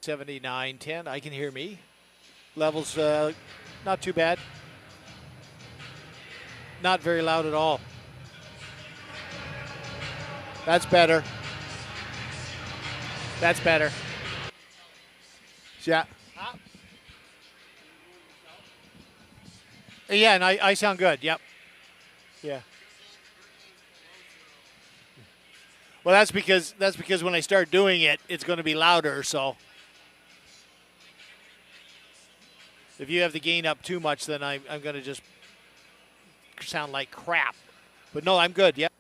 7910. I can hear me. Levels not too bad. Not very loud at all. That's better. That's better. Yeah. Yeah, and I sound good. Yep. Yeah. Well, that's because when I start doing it, it's going to be louder. So if you have the gain up too much, then I'm going to just sound like crap. But no, I'm good. Yep.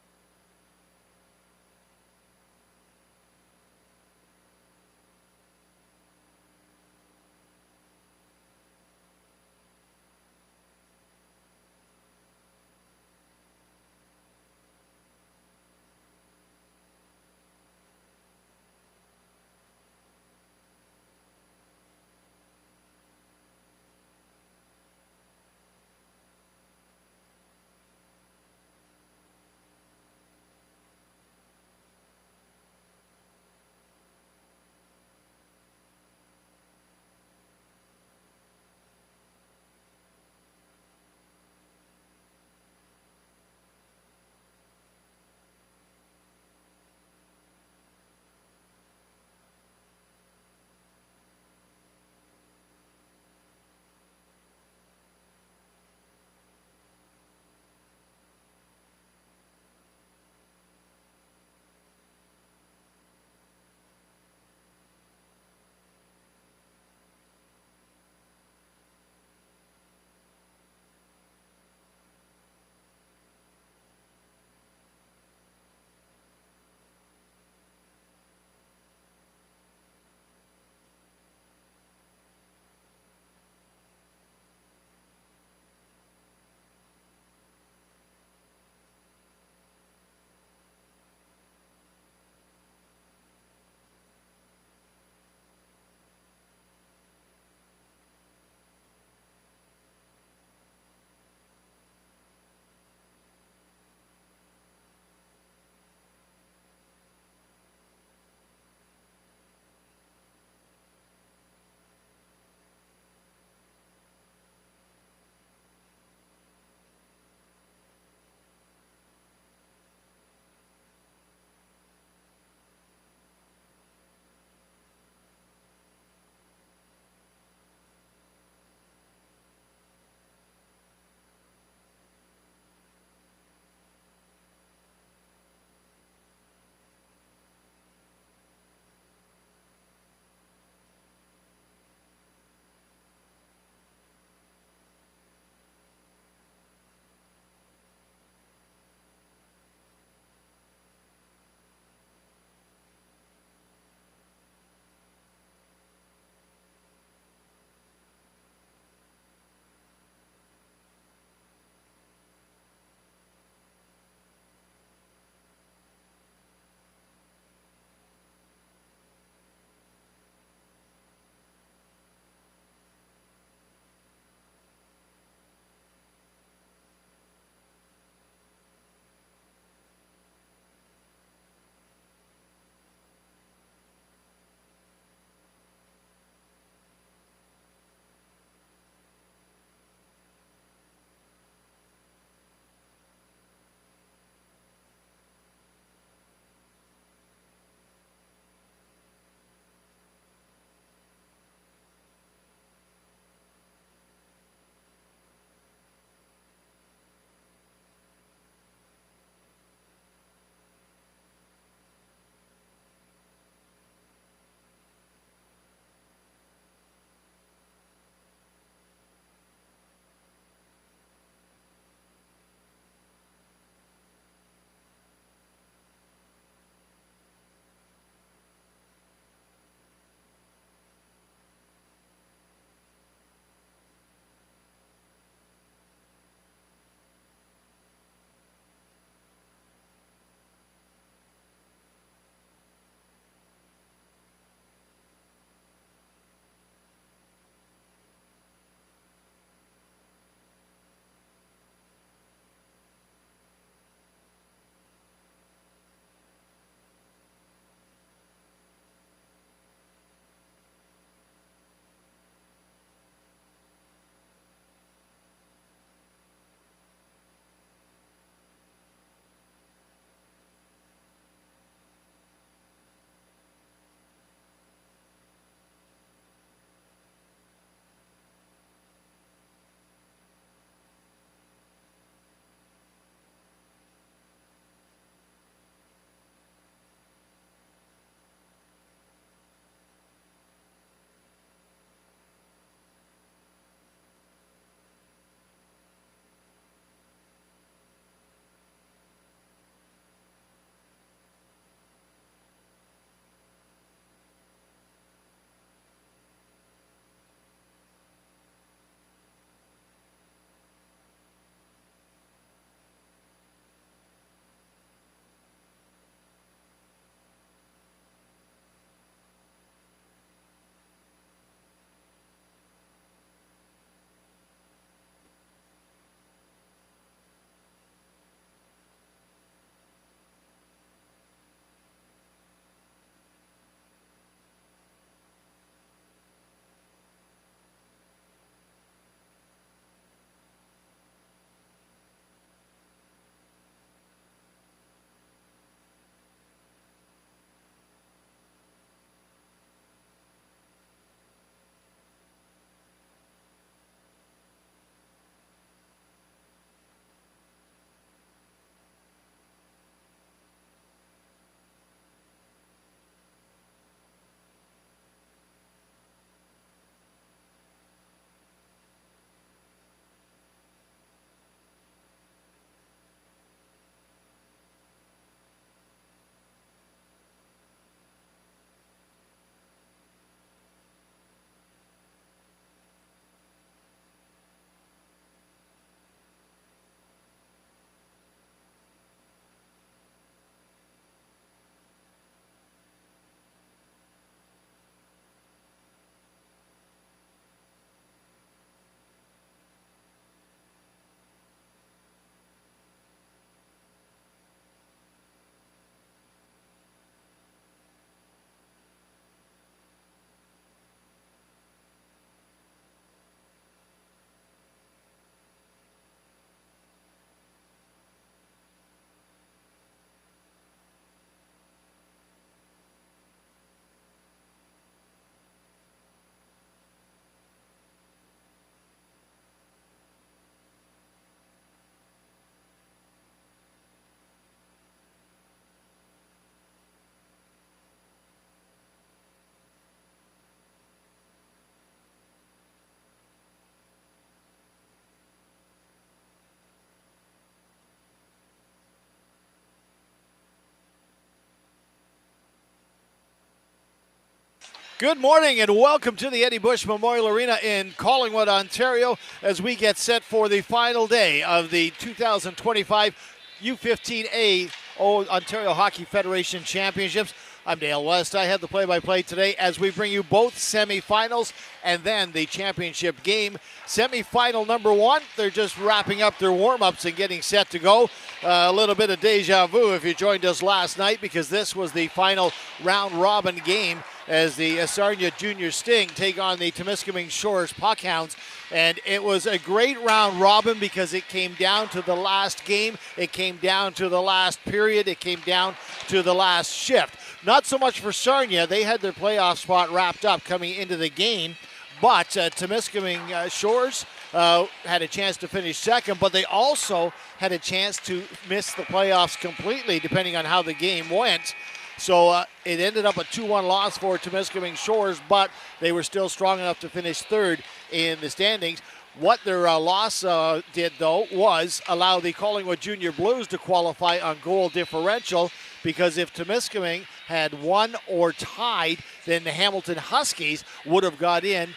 Good morning and welcome to the Eddie Bush Memorial Arena in Collingwood, Ontario, as we get set for the final day of the 2025 U15A Ontario Hockey Federation Championships. I'm Dale West. I have the play-by-play today as we bring you both semifinals and then the championship game. Semifinal number one, they're just wrapping up their warm-ups and getting set to go. A little bit of deja vu if you joined us last night, because this was the final round-robin game as the Sarnia Junior Sting take on the Temiscaming Shores Puckhounds. And it was a great round robin because it came down to the last game. It came down to the last period. It came down to the last shift. Not so much for Sarnia. They had their playoff spot wrapped up coming into the game. But Temiscaming Shores had a chance to finish second, but they also had a chance to miss the playoffs completely depending on how the game went. So it ended up a 2-1 loss for Temiscaming Shores, but they were still strong enough to finish third in the standings. What their loss did, though, was allow the Collingwood Junior Blues to qualify on goal differential, because if Temiscaming had won or tied, then the Hamilton Huskies would have got in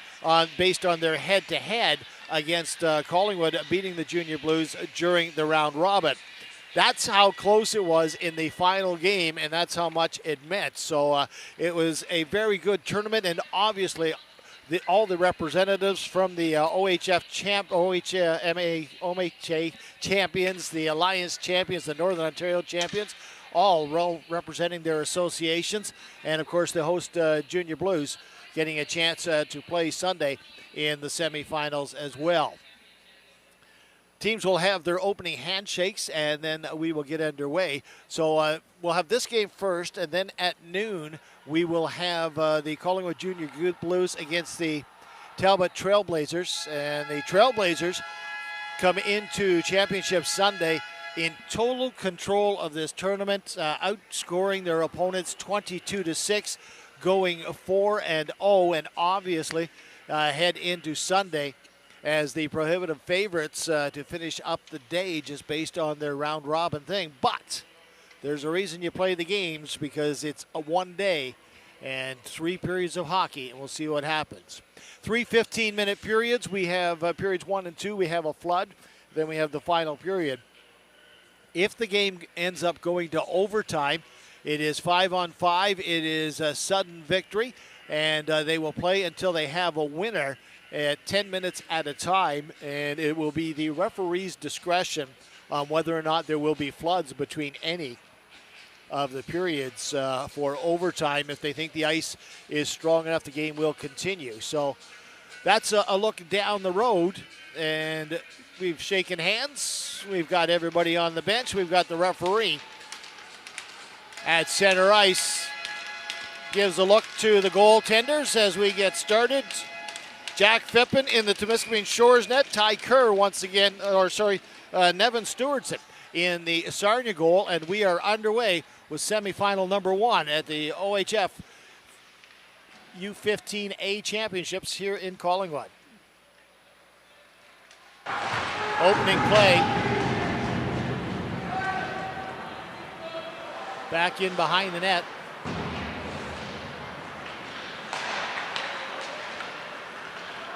based on their head-to-head against Collingwood, beating the Junior Blues during the round robin. That's how close it was in the final game, and that's how much it meant. So it was a very good tournament, and obviously all the representatives from the OHF champions, the Alliance champions, the Northern Ontario champions, all representing their associations, and of course the host Junior Blues getting a chance to play Sunday in the semifinals as well. Teams will have their opening handshakes, and then we will get underway. So we'll have this game first, and then at noon we will have the Collingwood Junior Good Blues against the Talbot Trailblazers. And the Trailblazers come into Championship Sunday in total control of this tournament, outscoring their opponents 22-6, going 4-0, and obviously head into Sunday as the prohibitive favorites to finish up the day just based on their round-robin thing. But there's a reason you play the games, because it's a one day and 3 periods of hockey, and we'll see what happens. 3 15-minute periods. We have periods 1 and 2. We have a flood. Then we have the final period. If the game ends up going to overtime, it is 5-on-5. It is a sudden victory, and they will play until they have a winner at 10 minutes at a time, and it will be the referee's discretion on whether or not there will be floods between any of the periods for overtime. If they think the ice is strong enough, the game will continue. So that's a look down the road, and we've shaken hands. We've got everybody on the bench. We've got the referee at center ice. Gives a look to the goaltenders as we get started. Jack Phippen in the Temiscaming Shores net. Ty Kerr once again, Nevin Stewartson in the Sarnia goal. And we are underway with semifinal number one at the OHF U15A Championships here in Collingwood. Opening play. Back in behind the net.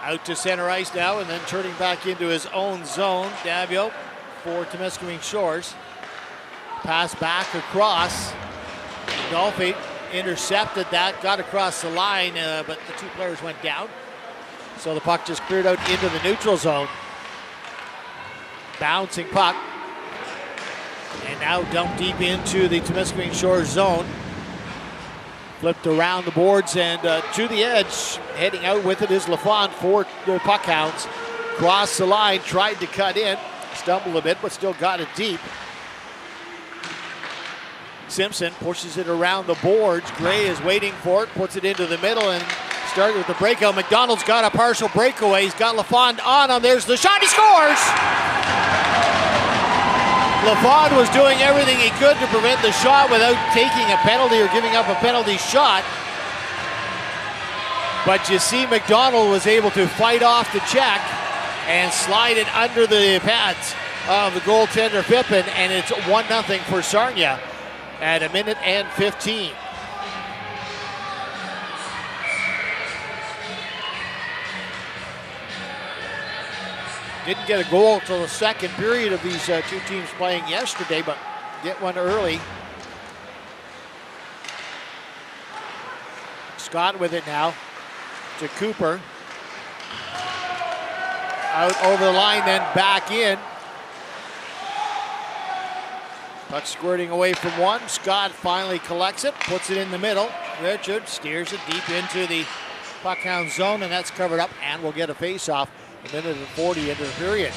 Out to center ice now, and then turning back into his own zone. Davio for Temiscaming Shores. Pass back across. Dolphy intercepted that, got across the line, but the 2 players went down. So the puck just cleared out into the neutral zone. Bouncing puck. And now dumped deep into the Temiscaming Shores zone. Flipped around the boards and to the edge. Heading out with it is LaFond for the Puckhounds. Crossed the line, tried to cut in. Stumbled a bit, but still got it deep. Simpson pushes it around the boards. Gray is waiting for it, puts it into the middle, and started with the breakout. McDonald's got a partial breakaway. He's got LaFond on. There's the shot. He scores! LaFond was doing everything he could to prevent the shot without taking a penalty or giving up a penalty shot. But you see, McDonald was able to fight off the check and slide it under the pads of the goaltender Phippen, and it's 1-0 for Sarnia at 1:15. Didn't get a goal till the second period of these two teams playing yesterday, but get one early. Scott with it now to Cooper. Out over the line, then back in. Puck squirting away from one. Scott finally collects it, puts it in the middle. Richard steers it deep into the puck-hound zone, and that's covered up, and we'll get a face-off. A minute and 40 into the period.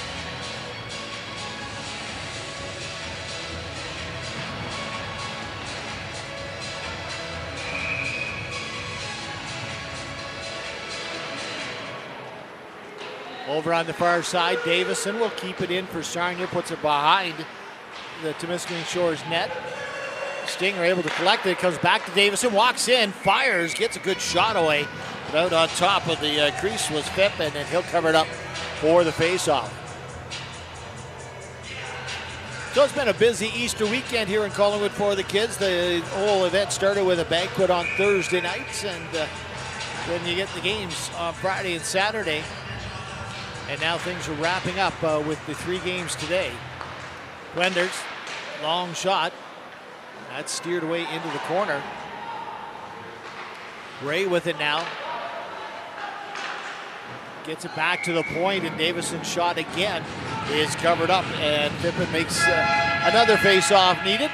Over on the far side, Davison will keep it in for Sarnia, puts it behind the Temiscaming Shores net. Sting are able to collect it, comes back to Davison, walks in, fires, gets a good shot away. But out on top of the crease was Phipp, and then he'll cover it up for the faceoff. So it's been a busy Easter weekend here in Collingwood for the kids. The whole event started with a banquet on Thursday nights, and then you get the games on Friday and Saturday. And now things are wrapping up with the 3 games today. Wenders, long shot. That's steered away into the corner. Ray with it now. Gets it back to the point, and Davison's shot again is covered up, and Pippen makes another face-off needed.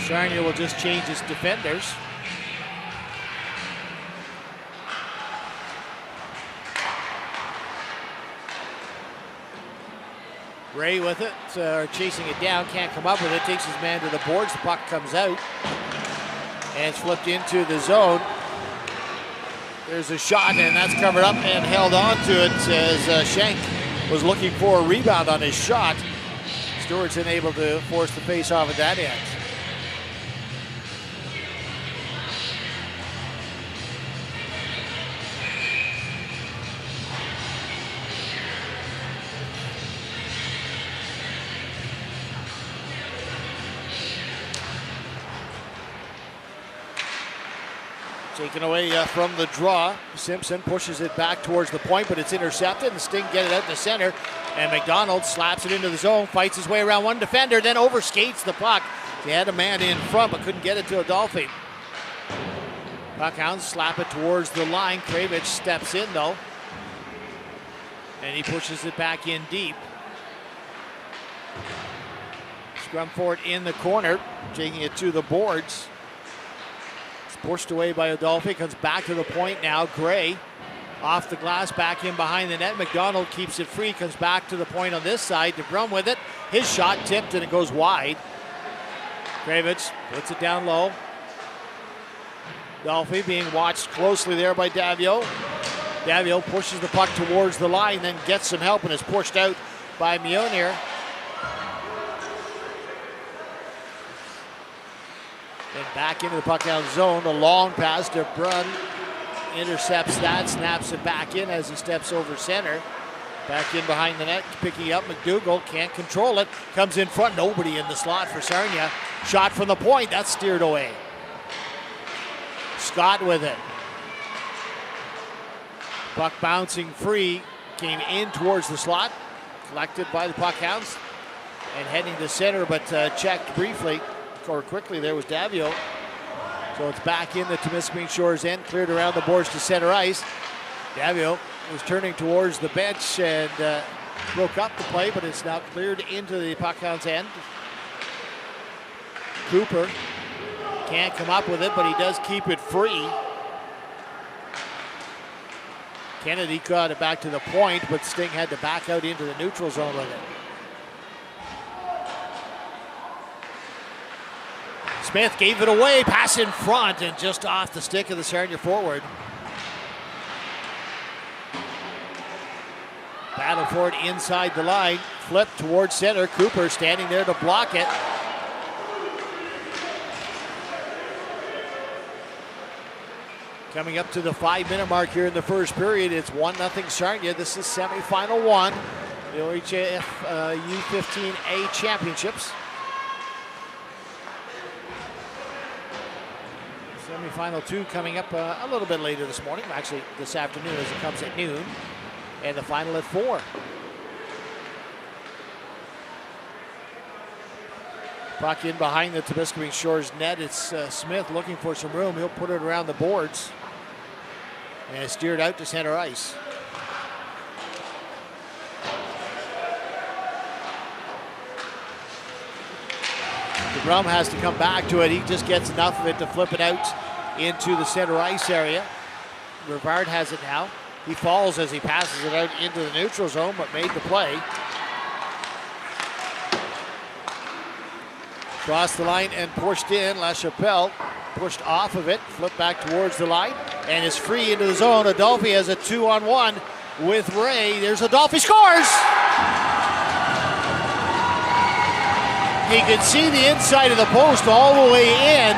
Sarnia will just change its defenders. Ray with it, chasing it down, can't come up with it, takes his man to the boards, the puck comes out, and it's flipped into the zone. There's a shot, and that's covered up and held on to it as Schenk was looking for a rebound on his shot. Stewart's unable to force the face-off at that end. Taken away from the draw. Simpson pushes it back towards the point, but it's intercepted, and Sting get it out to center, and McDonald slaps it into the zone, fights his way around one defender, then overskates the puck. He had a man in front, but couldn't get it to Adolphe. Puckhounds slap it towards the line. Kravich steps in, though, and he pushes it back in deep. Scrum for it in the corner, taking it to the boards. Pushed away by Adolphe, comes back to the point now. Gray off the glass, back in behind the net. McDonald keeps it free, comes back to the point on this side. DeBrum with it. His shot tipped and it goes wide. Kravitz puts it down low. Adolphe being watched closely there by Davio. Davio pushes the puck towards the line, then gets some help and is pushed out by Mjolnir. Then back into the puck-down zone. A long pass to Brunn. Intercepts that, snaps it back in as he steps over center. Back in behind the net, picking up McDougall. Can't control it. Comes in front. Nobody in the slot for Sarnia. Shot from the point. That's steered away. Scott with it. Puck bouncing free. Came in towards the slot. Collected by the puck-hounds. And heading to center, but checked briefly. Or quickly there was Davio. So it's back in the Temiscaming Shores end, cleared around the boards to center ice. Davio was turning towards the bench and broke up the play, but it's now cleared into the puckhound's end. Cooper can't come up with it, but he does keep it free. Kennedy got it back to the point, but Sting had to back out into the neutral zone with it. Smith gave it away, pass in front, and just off the stick of the Sarnia forward. Battle for it inside the line, flip towards center. Cooper standing there to block it. Coming up to the 5-minute mark here in the first period, it's 1-0 Sarnia. This is semi-final 1, the OHF U15A Championships. Semi-final 2 coming up a little bit later this morning, actually this afternoon, as it comes at noon, and the final at 4. Puck in behind the Temiscaming Shores net. It's Smith looking for some room. He'll put it around the boards and steer it out to center ice. DeBrum has to come back to it. He just gets enough of it to flip it out into the center ice area. Rivard has it now. He falls as he passes it out into the neutral zone, but made the play. Crossed the line and pushed in. LaChapelle pushed off of it, flipped back towards the line, and is free into the zone. Adolphe has a 2-on-1 with Ray. There's Adolphe, scores! You can see the inside of the post all the way in,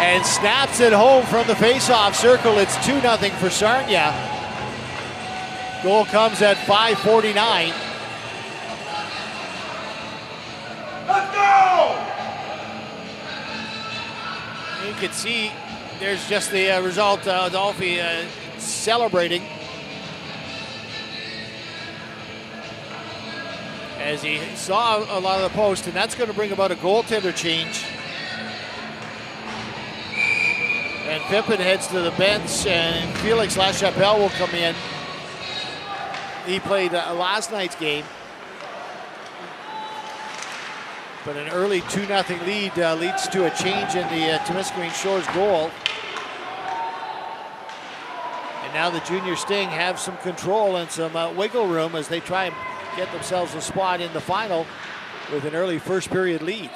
and snaps it home from the face-off circle. It's 2-0 for Sarnia. Goal comes at 5:49. Let's go! You can see there's just the result. Adolphe celebrating as he saw a lot of the post, and that's going to bring about a goaltender change. And Pippin heads to the bench, and Felix LaChapelle will come in. He played last night's game. But an early 2-0 lead leads to a change in the Temiscaming Shores goal. And now the Junior Sting have some control and some wiggle room as they try and get themselves a spot in the final with an early first period lead.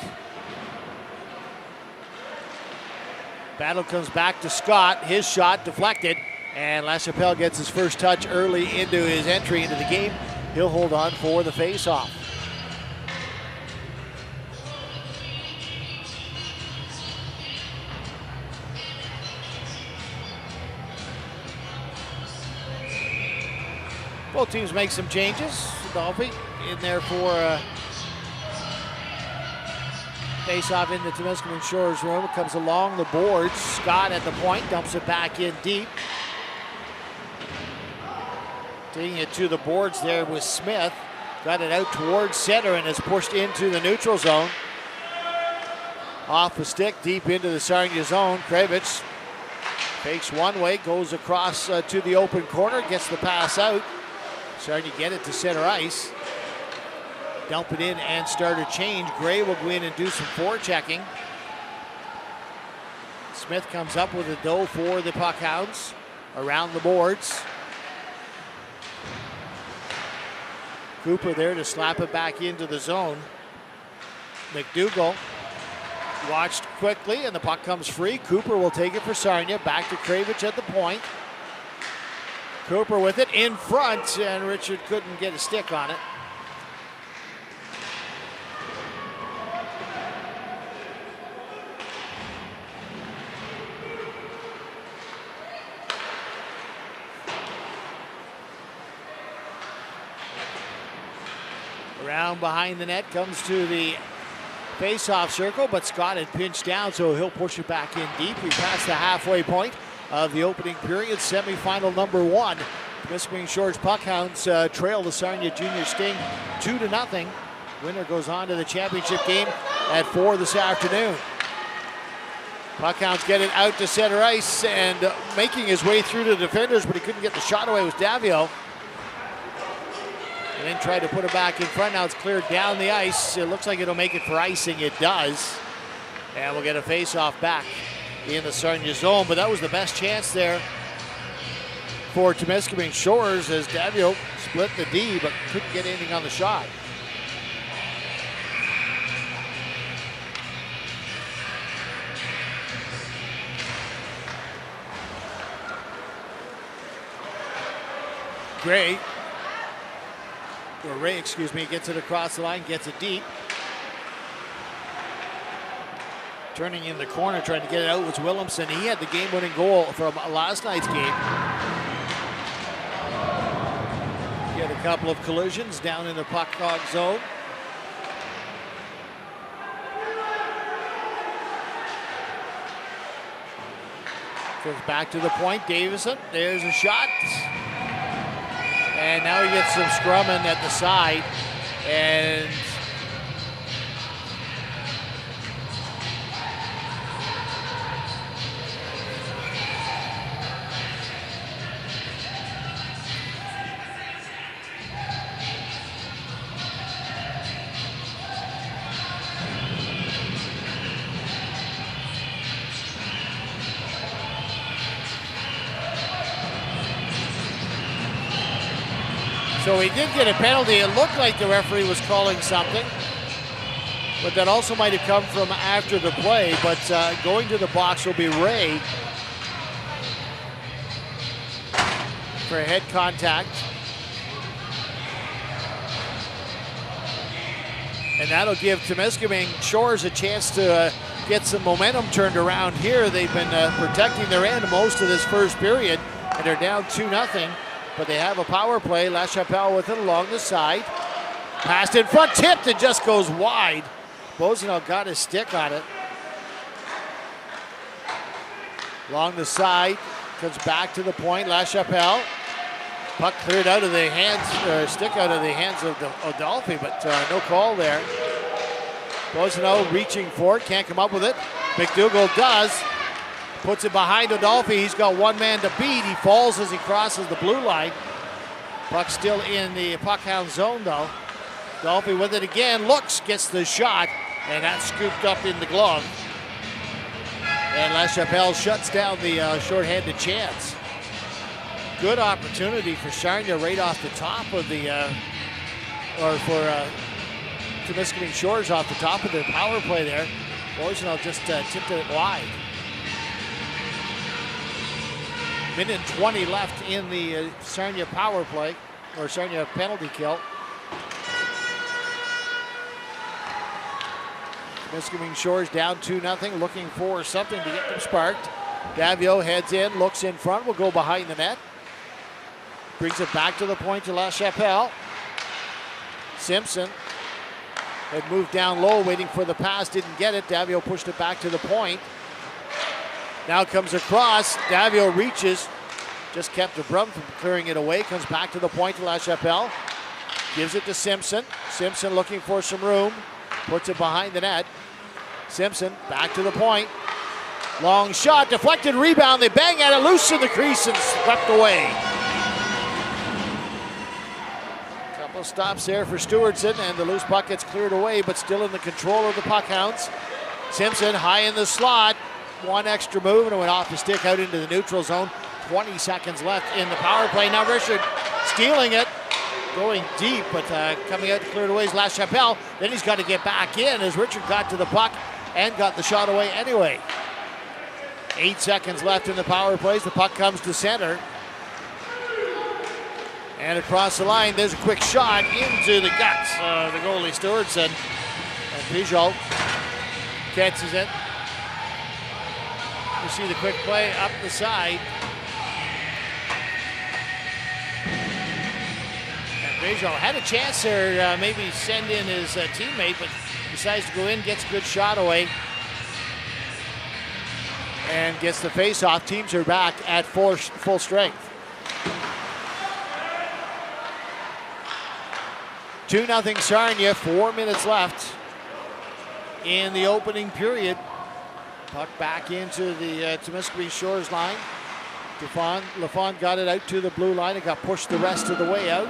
Battle comes back to Scott. His shot deflected, and LaChapelle gets his first touch early into his entry into the game. He'll hold on for the face-off. Both teams make some changes. Adolphe in there for face-off in the Temiscaming Shores room. It comes along the boards. Scott at the point, dumps it back in deep. Taking it to the boards there with Smith. Got it out towards center and is pushed into the neutral zone. Off the stick, deep into the Sarnia zone. Kravitz fakes one way, goes across to the open corner, gets the pass out. Sarnia get it to center ice. Dump it in and start a change. Gray will go in and do some forechecking. Smith comes up with a doe for the Puckhounds around the boards. Cooper there to slap it back into the zone. McDougall watched quickly, and the puck comes free. Cooper will take it for Sarnia. Back to Kravitz at the point. Cooper with it in front, and Richard couldn't get a stick on it. Around behind the net, comes to the face-off circle, but Scott had pinched down, so he'll push it back in deep. We passed the halfway point of the opening period, semi-final number 1. Temiscaming Shores Puckhounds trail the Sarnia Junior Sting 2-0. Winner goes on to the championship game at 4 this afternoon. Puckhounds get it out to center ice and making his way through the defenders, but he couldn't get the shot away with Davio. And then tried to put it back in front. Now it's cleared down the ice. It looks like it'll make it for icing. It does. And we'll get a face-off back in the Sarnia zone. But that was the best chance there for Temiscaming Shores as Davio split the D but couldn't get anything on the shot. Ray, gets it across the line, gets it deep. Turning in the corner, trying to get it out was Williamson. He had the game-winning goal from last night's game. He had a couple of collisions down in the puck hog zone. Goes back to the point, Davison. There's a shot. And now he gets some scrumming at the side. And so he did get a penalty. It looked like the referee was calling something, but that also might have come from after the play. But going to the box will be Ray for head contact. And that'll give Temiscaming Shores a chance to get some momentum turned around here. They've been protecting their end most of this first period, and they're down 2-0. But they have a power play. La Chapelle with it along the side. Passed in front, tipped, and just goes wide. Bosanel got his stick on it. Along the side, comes back to the point. La Chapelle. Puck cleared out of the hands, or stick out of the hands of Adolphi, but no call there. Bosanel reaching for it, can't come up with it. McDougall does. Puts it behind Adolphi. He's got one man to beat. He falls as he crosses the blue line. Puck still in the puck-hound zone, though. Adolphi with it again. Looks, gets the shot, and that's scooped up in the glove. And La Chapelle shuts down the short-handed chance. Good opportunity for Sarnia right off the top of the, or for Temiscaming Shores off the top of their power play there. Bosanel just tipped it wide. Minute 20 left in the Sarnia power play, or Sarnia penalty kill. Temiscaming Shores down 2-0, looking for something to get them sparked. Davio heads in, looks in front, will go behind the net. Brings it back to the point to La Chapelle. Simpson had moved down low, waiting for the pass, didn't get it. Davio pushed it back to the point. Now comes across, Davio reaches, just kept DeBrum from clearing it away, comes back to the point to La Chapelle, gives it to Simpson. Simpson looking for some room, puts it behind the net. Simpson back to the point, long shot, deflected rebound, they bang at it, loose in the crease and swept away. Couple stops there for Stewartson, and the loose puck gets cleared away, but still in the control of the puck-hounds. Simpson high in the slot, one extra move, and it went off the stick out into the neutral zone. 20 seconds left in the power play. Now Richard stealing it, going deep, but coming out to clear it away is La Chapelle. Then he's got to get back in as Richard got to the puck and got the shot away anyway. 8 seconds left in the power plays. The puck comes to center. And across the line, there's a quick shot into the guts of the goalie Stewartson. And Peugeot catches it. You see the quick play up the side. And Peugeot had a chance there, maybe send in his teammate, but decides to go in, gets a good shot away. And gets the face-off. Teams are back at full strength. 2-0 Sarnia, 4 minutes left in the opening period. Puck back into the Temiscaming Shores line. Lafond got it out to the blue line. It got pushed the rest of the way out,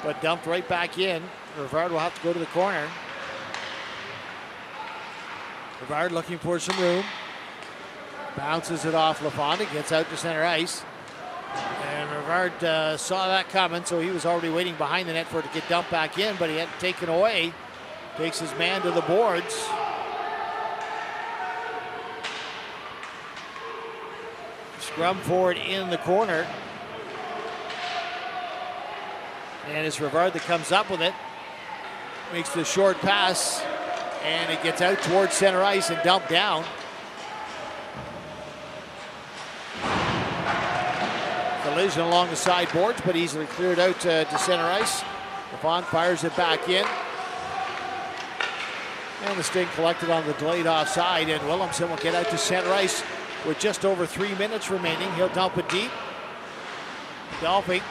but dumped right back in. Rivard will have to go to the corner. Rivard looking for some room. Bounces it off Lafond. It gets out to center ice. And Rivard saw that coming, so he was already waiting behind the net for it to get dumped back in, but he had it taken away. Takes his man to the boards. Scrum forward in the corner. And it's Rivard that comes up with it. Makes the short pass, and it gets out towards center ice and dumped down. Collision along the side boards, but easily cleared out to center ice. Lafond fires it back in. And the stick collected on the delayed offside, and Williamson will get out to center ice. with just over 3 minutes remaining. He'll dump it deep. Dolphy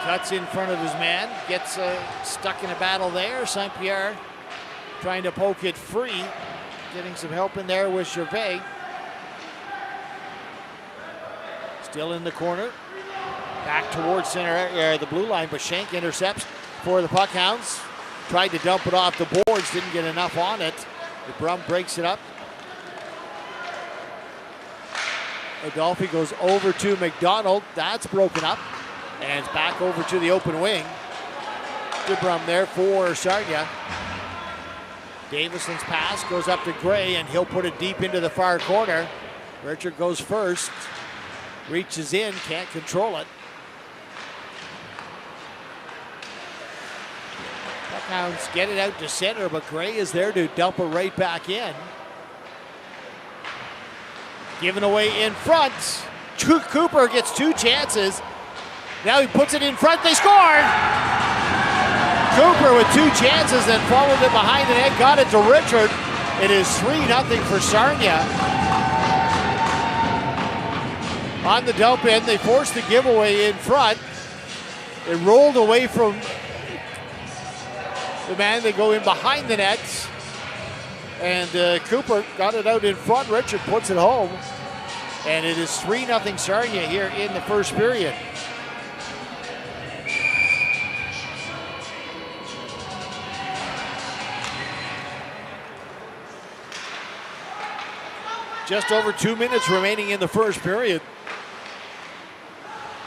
cuts in front of his man, gets stuck in a battle there. St. Pierre trying to poke it free, getting some help in there with Gervais. Still in the corner, back towards center, the blue line, but Schenk intercepts for the Puckhounds. Tried to dump it off the boards, didn't get enough on it. The Brum breaks it up. Adolphe goes over to McDonald. That's broken up. And it's back over to the open wing. Good Brum there for Sarnia. Davison's pass goes up to Gray, and he'll put it deep into the far corner. Richard goes first. Reaches in, can't control it. Puckhounds get it out to center, but Gray is there to dump it right back in. Given away in front. Cooper gets 2 chances. Now he puts it in front, they scored! Cooper with 2 chances, then followed it behind the net, got it to Richard. It is 3-0 for Sarnia. On the dump in, they forced the giveaway in front. It rolled away from the man. They go in behind the nets. And Cooper got it out in front. Richard puts it home. And it is 3-0 Sarnia here in the first period. Just over 2 minutes remaining in the first period.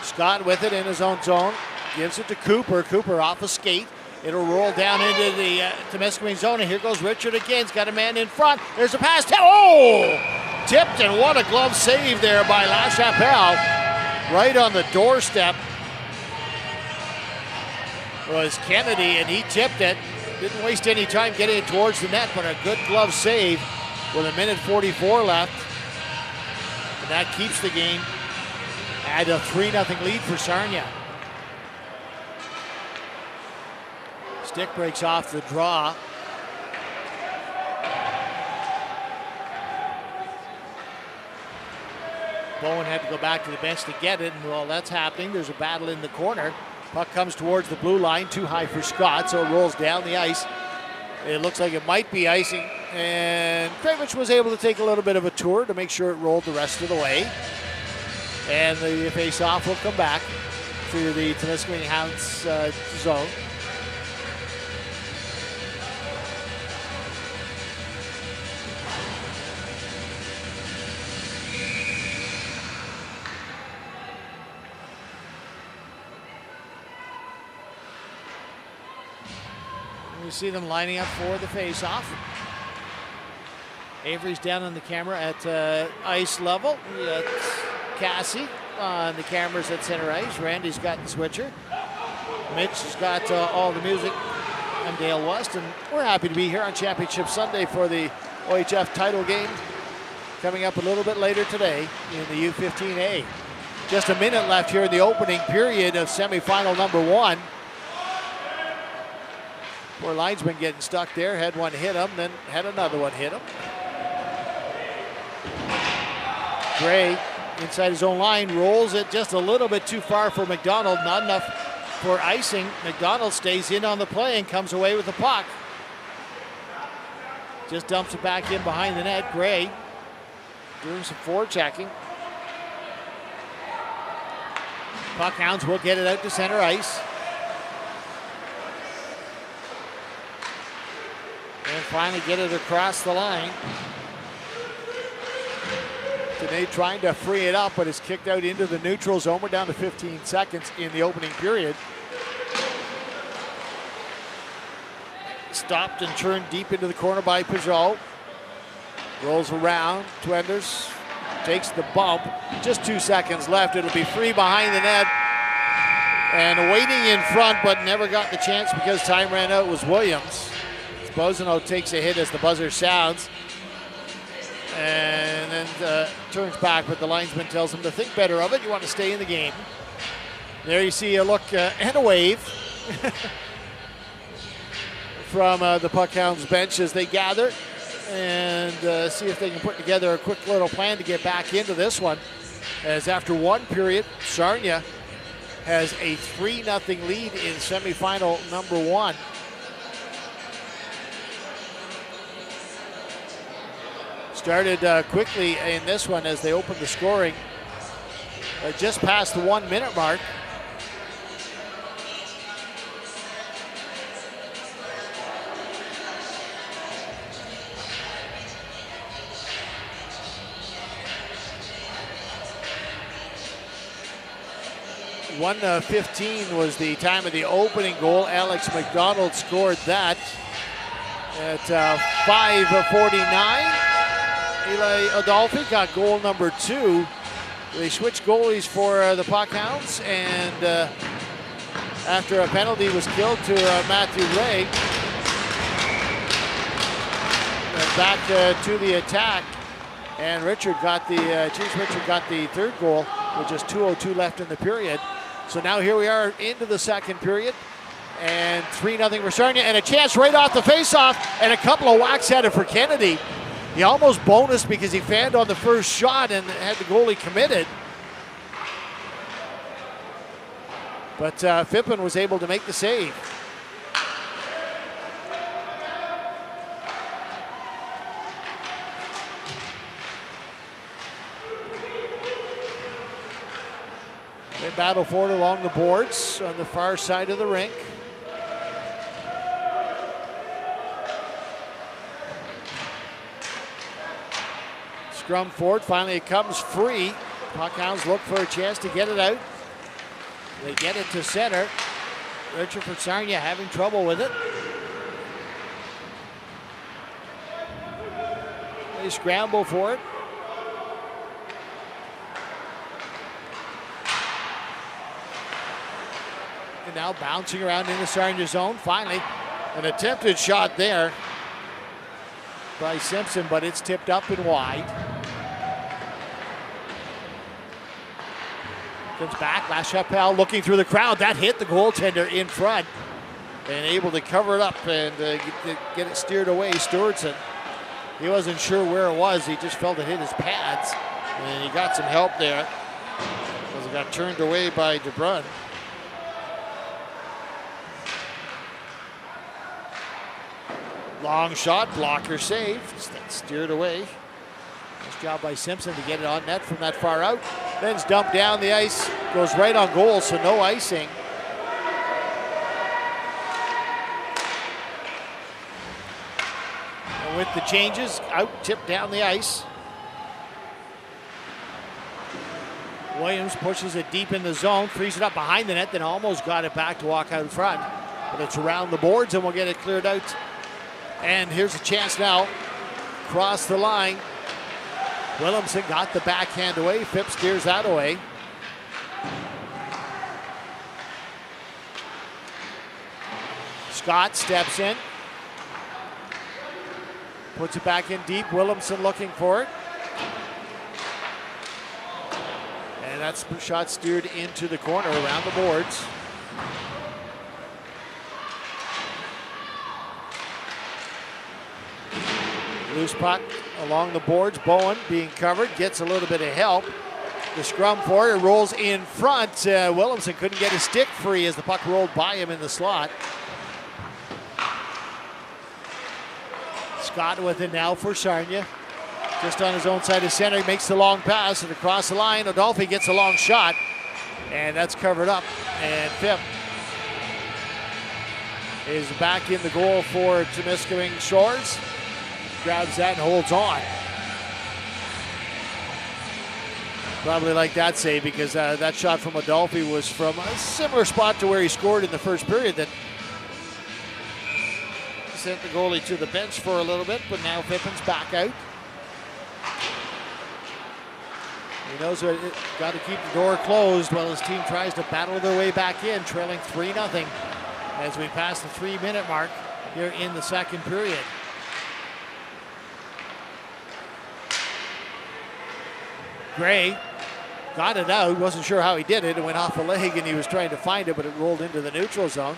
Scott with it in his own zone. Gives it to Cooper. Cooper off a skate. It'll roll down into the Temiscaming zone. And here goes Richard again. He's got a man in front. There's a pass. Oh! Tipped, and what a glove save there by LaChapelle. Right on the doorstep was Kennedy, and he tipped it. Didn't waste any time getting it towards the net, but a good glove save with 1:44 left. And that keeps the game at a 3-0 lead for Sarnia. Stick breaks off the draw. Bowen had to go back to the bench to get it, and while that's happening, there's a battle in the corner. Puck comes towards the blue line, too high for Scott, so it rolls down the ice. It looks like it might be icing, and Kravich was able to take a little bit of a tour to make sure it rolled the rest of the way. And the face-off will come back to the Temiscaming Hounds zone. You see them lining up for the face-off. Avery's down on the camera at ice level. We got Cassie on the cameras at center ice. Randy's got the switcher. Mitch has got all the music. I'm Dale West, and we're happy to be here on Championship Sunday for the OHF title game coming up a little bit later today in the U15A. Just a minute left here in the opening period of semifinal number 1. Poor linesman getting stuck there. Had one hit him, then had another one hit him. Gray inside his own line, rolls it just a little bit too far for McDonald. Not enough for icing. McDonald stays in on the play and comes away with the puck. Just dumps it back in behind the net. Gray doing some forechecking. Puckhounds will get it out to center ice. And finally get it across the line. Today trying to free it up, but it's kicked out into the neutral zone. We're down to 15 seconds in the opening period. Stopped and turned deep into the corner by Peugeot. Rolls around. Twenders takes the bump. Just 2 seconds left. It'll be free behind the net. And waiting in front, but never got the chance because time ran out, was Williams. Bozino takes a hit as the buzzer sounds and then turns back, but the linesman tells him to think better of it. You want to stay in the game. There you see a look and a wave from the Puckhounds bench as they gather and see if they can put together a quick little plan to get back into this one. As after one period, Sarnia has a 3-0 lead in semifinal number 1. Started quickly in this one as they opened the scoring just past the 1 minute mark. .15 was the time of the opening goal. Alex McDonald scored that at 5:49. Eli Adolphi got goal number 2. They switched goalies for the Puckhounds, and after a penalty was killed to Matthew Ray, back to the attack, and Richard got James Richard got the third goal with just 2:02 left in the period. So now here we are into the second period, and 3-0 for Sarnia, and a chance right off the faceoff, and a couple of whacks at it for Kennedy. He almost bonused because he fanned on the first shot and had the goalie committed. But Phippen was able to make the save. They battle for it along the boards on the far side of the rink. Scrum forward, finally it comes free. Puckhounds look for a chance to get it out. They get it to center. Richard for Sarnia having trouble with it. They scramble for it. And now bouncing around in the Sarnia zone. Finally, an attempted shot there by Simpson, but it's tipped up and wide. Comes back, LaChapelle looking through the crowd. That hit the goaltender in front and able to cover it up and get it steered away. Stewartson, he wasn't sure where it was. He just felt it hit his pads, and he got some help there as it got turned away by DeBrun. Long shot, blocker save, steered away. Nice job by Simpson to get it on net from that far out. Then it's dumped down the ice, goes right on goal, so no icing. And with the changes, out, tipped down the ice. Williams pushes it deep in the zone, frees it up behind the net, then almost got it back to walk out in front. But it's around the boards and we'll get it cleared out. And here's a chance now. Cross the line. Williamson got the backhand away. Phipps steers that away. Scott steps in. Puts it back in deep. Williamson looking for it. And that's the shot steered into the corner around the boards. Loose puck along the boards. Bowen being covered, gets a little bit of help. The scrum for it rolls in front. Williamson couldn't get his stick free as the puck rolled by him in the slot. Scott with it now for Sarnia. Just on his own side of center, he makes the long pass and across the line. Adolphi gets a long shot, and that's covered up. And Phipp is back in the goal for Temiscaming Shores. Grabs that and holds on. Probably like that save because that shot from Adolphi was from a similar spot to where he scored in the first period that sent the goalie to the bench for a little bit, but now Phippen's back out. He knows got to keep the door closed while his team tries to battle their way back in, trailing 3-0 as we pass the 3-minute mark here in the second period. Gray got it out, wasn't sure how he did it. It went off a leg and he was trying to find it, but it rolled into the neutral zone.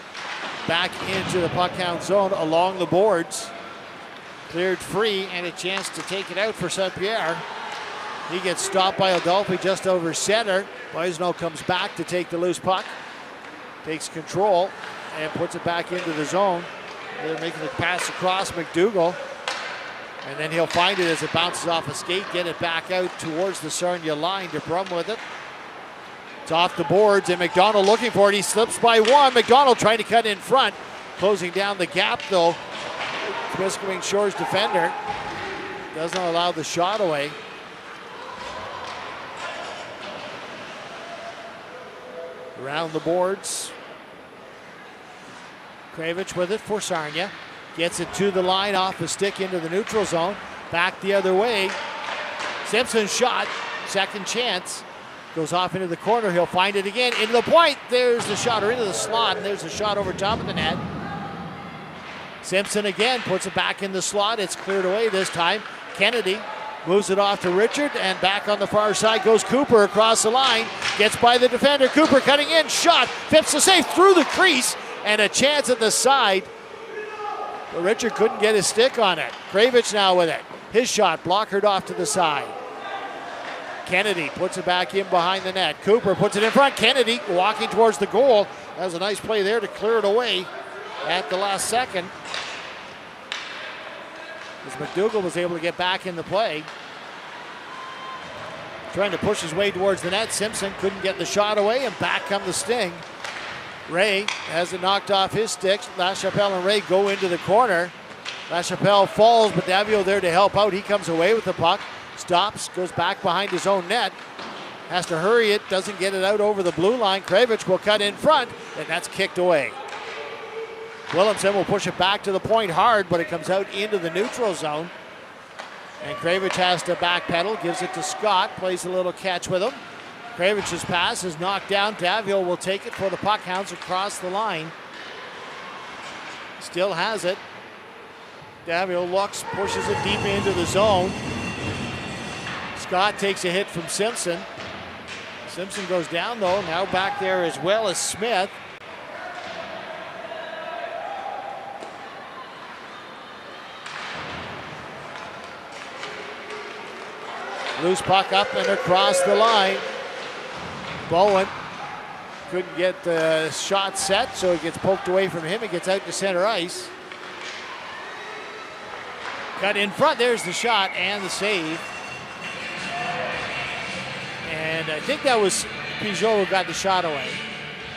Back into the Puckhound zone along the boards. Cleared free and a chance to take it out for St. Pierre. He gets stopped by Adolphe just over center. Boisneau comes back to take the loose puck. Takes control and puts it back into the zone. They're making the pass across McDougall. And then he'll find it as it bounces off a skate, get it back out towards the Sarnia line. DeBrum with it. It's off the boards and McDonald looking for it. He slips by one. McDonald trying to cut in front. Closing down the gap though. Temiscaming Shores defender doesn't allow the shot away. Around the boards. Kravich with it for Sarnia. Gets it to the line, off the stick into the neutral zone. Back the other way. Simpson's shot, second chance. Goes off into the corner, he'll find it again. Into the point, there's the shot, or into the slot, and there's a shot over top of the net. Simpson again puts it back in the slot. It's cleared away this time. Kennedy moves it off to Richard, and back on the far side goes Cooper across the line. Gets by the defender. Cooper cutting in, shot. Phipps the save through the crease, and a chance at the side. But Richard couldn't get his stick on it. Kravich now with it. His shot blockered off to the side. Kennedy puts it back in behind the net. Cooper puts it in front. Kennedy walking towards the goal. That was a nice play there to clear it away at the last second. As McDougall was able to get back in the play. Trying to push his way towards the net. Simpson couldn't get the shot away, and back come the Sting. Ray has it knocked off his sticks. LaChapelle and Ray go into the corner. LaChapelle falls, but Davio there to help out. He comes away with the puck. Stops, goes back behind his own net. Has to hurry it, doesn't get it out over the blue line. Kravich will cut in front, and that's kicked away. Willemsen will push it back to the point hard, but it comes out into the neutral zone. And Kravich has to backpedal, gives it to Scott, plays a little catch with him. Kravich's pass is knocked down. Davio will take it for the puck hounds across the line. Still has it. Davio looks, pushes it deep into the zone. Scott takes a hit from Simpson. Simpson goes down though, now back there as well as Smith. Loose puck up and across the line. Bowen couldn't get the shot set, so it gets poked away from him. It gets out to center ice. Cut in front, there's the shot and the save. And I think that was Peugeot who got the shot away.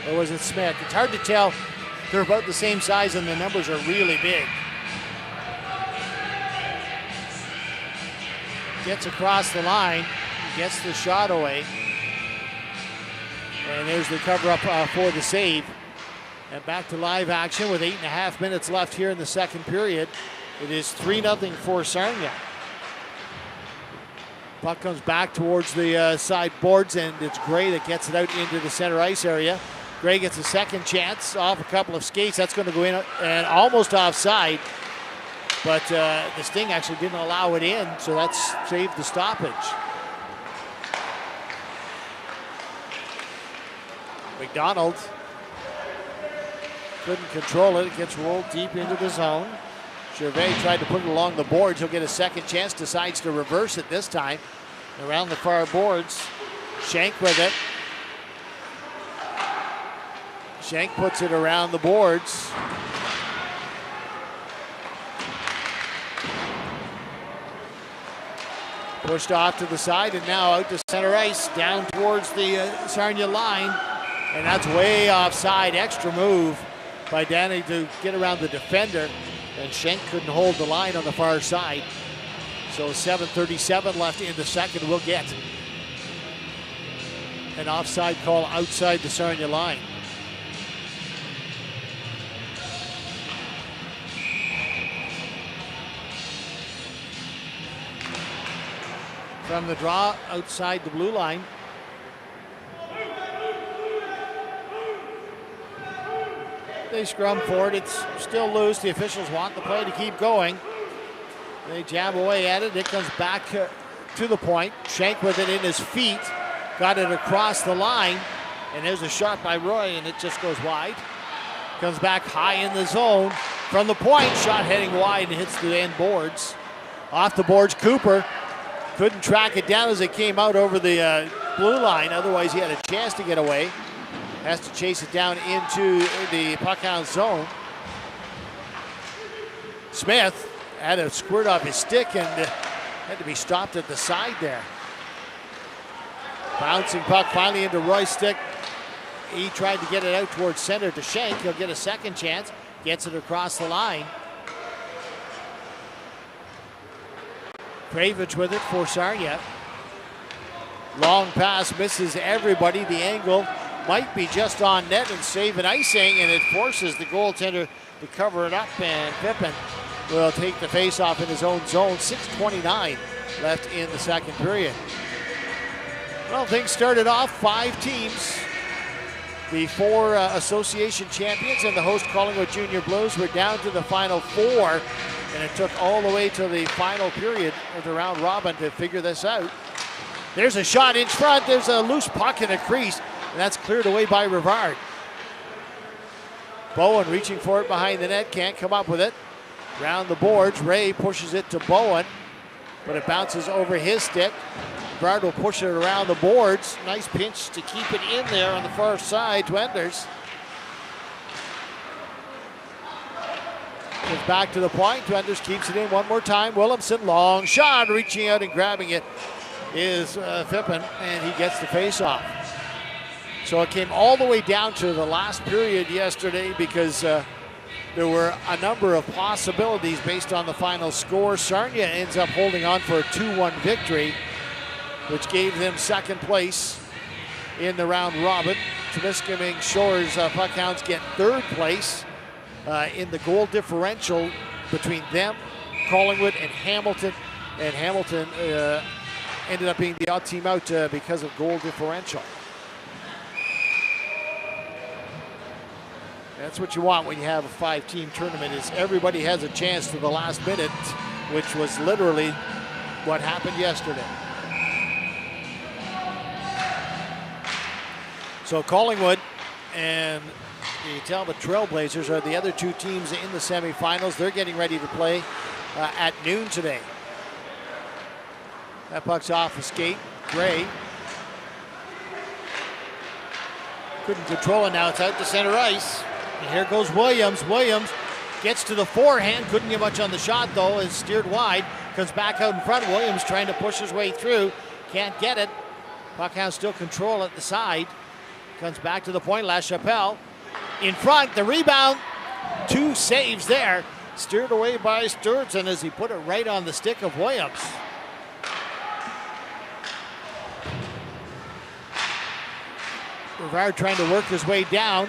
Or was it Smith? It's hard to tell. They're about the same size and the numbers are really big. Gets across the line, gets the shot away. And there's the cover up for the save. And back to live action with 8.5 minutes left here in the second period. It is 3-0 for Sarnia. Puck comes back towards the side boards, and it's Gray that gets it out into the center ice area. Gray gets a second chance off a couple of skates. That's going to go in and almost offside. But the Sting actually didn't allow it in, so that's saved the stoppage. McDonald couldn't control it. It gets rolled deep into the zone. Gervais tried to put it along the boards. He'll get a second chance, decides to reverse it this time. Around the far boards. Schenk with it. Schenk puts it around the boards. Pushed off to the side and now out to center ice, down towards the Sarnia line. And that's way offside. Extra move by Danny to get around the defender. And Schenk couldn't hold the line on the far side. So 7:37 left in the second. We'll get an offside call outside the Sarnia line. From the draw outside the blue line. They scrum for it. It's still loose. The officials want the play to keep going. They jab away at it. It comes back to the point. Schenk with it in his feet. Got it across the line. And there's a shot by Roy, and it just goes wide. Comes back high in the zone. from the point. Shot heading wide and hits the end boards. Off the boards, Cooper couldn't track it down as it came out over the blue line. Otherwise, he had a chance to get away. Has to chase it down into the puck-hound zone. Smith had a squirt off his stick and had to be stopped at the side there. Bouncing puck finally into Roy's stick. He tried to get it out towards center to Shank. He'll get a second chance. Gets it across the line. Kravich with it for Sarnia. Long pass misses everybody. The angle might be just on net and save an icing, and it forces the goaltender to cover it up, and Pippen will take the face-off in his own zone. 6:29 left in the second period. Well, things started off 5 teams. The 4 association champions and the host Collingwood Junior Blues were down to the final 4, and it took all the way to the final period of the round robin to figure this out. There's a shot in front. There's a loose puck in a crease, and that's cleared away by Rivard. Bowen reaching for it behind the net, can't come up with it. Round the boards, Ray pushes it to Bowen, but it bounces over his stick. Rivard will push it around the boards. Nice pinch to keep it in there on the far side to Enders. Goes back to the point. Enders keeps it in one more time. Williamson, long shot, reaching out and grabbing it is Fippen, and he gets the face-off. So it came all the way down to the last period yesterday because there were a number of possibilities based on the final score. Sarnia ends up holding on for a 2-1 victory, which gave them second place in the round robin. Temiscaming Shores Puckhounds get third place in the goal differential between them, Collingwood, and Hamilton. And Hamilton ended up being the odd team out because of goal differential. That's what you want when you have a 5-team tournament, is everybody has a chance to the last minute, which was literally what happened yesterday. So Collingwood and the Talbot Trailblazers are the other 2 teams in the semifinals. They're getting ready to play at noon today. That puck's off a skate. Gray couldn't control it. Now it's out to center ice. And here goes Williams. Williams gets to the forehand. Couldn't get much on the shot, though. Is steered wide. Comes back out in front. Williams trying to push his way through. Can't get it. Puckhound still control at the side. Comes back to the point. LaChapelle in front. The rebound. 2 saves there. Steered away by Sturgeon as he put it right on the stick of Williams. Rivard trying to work his way down.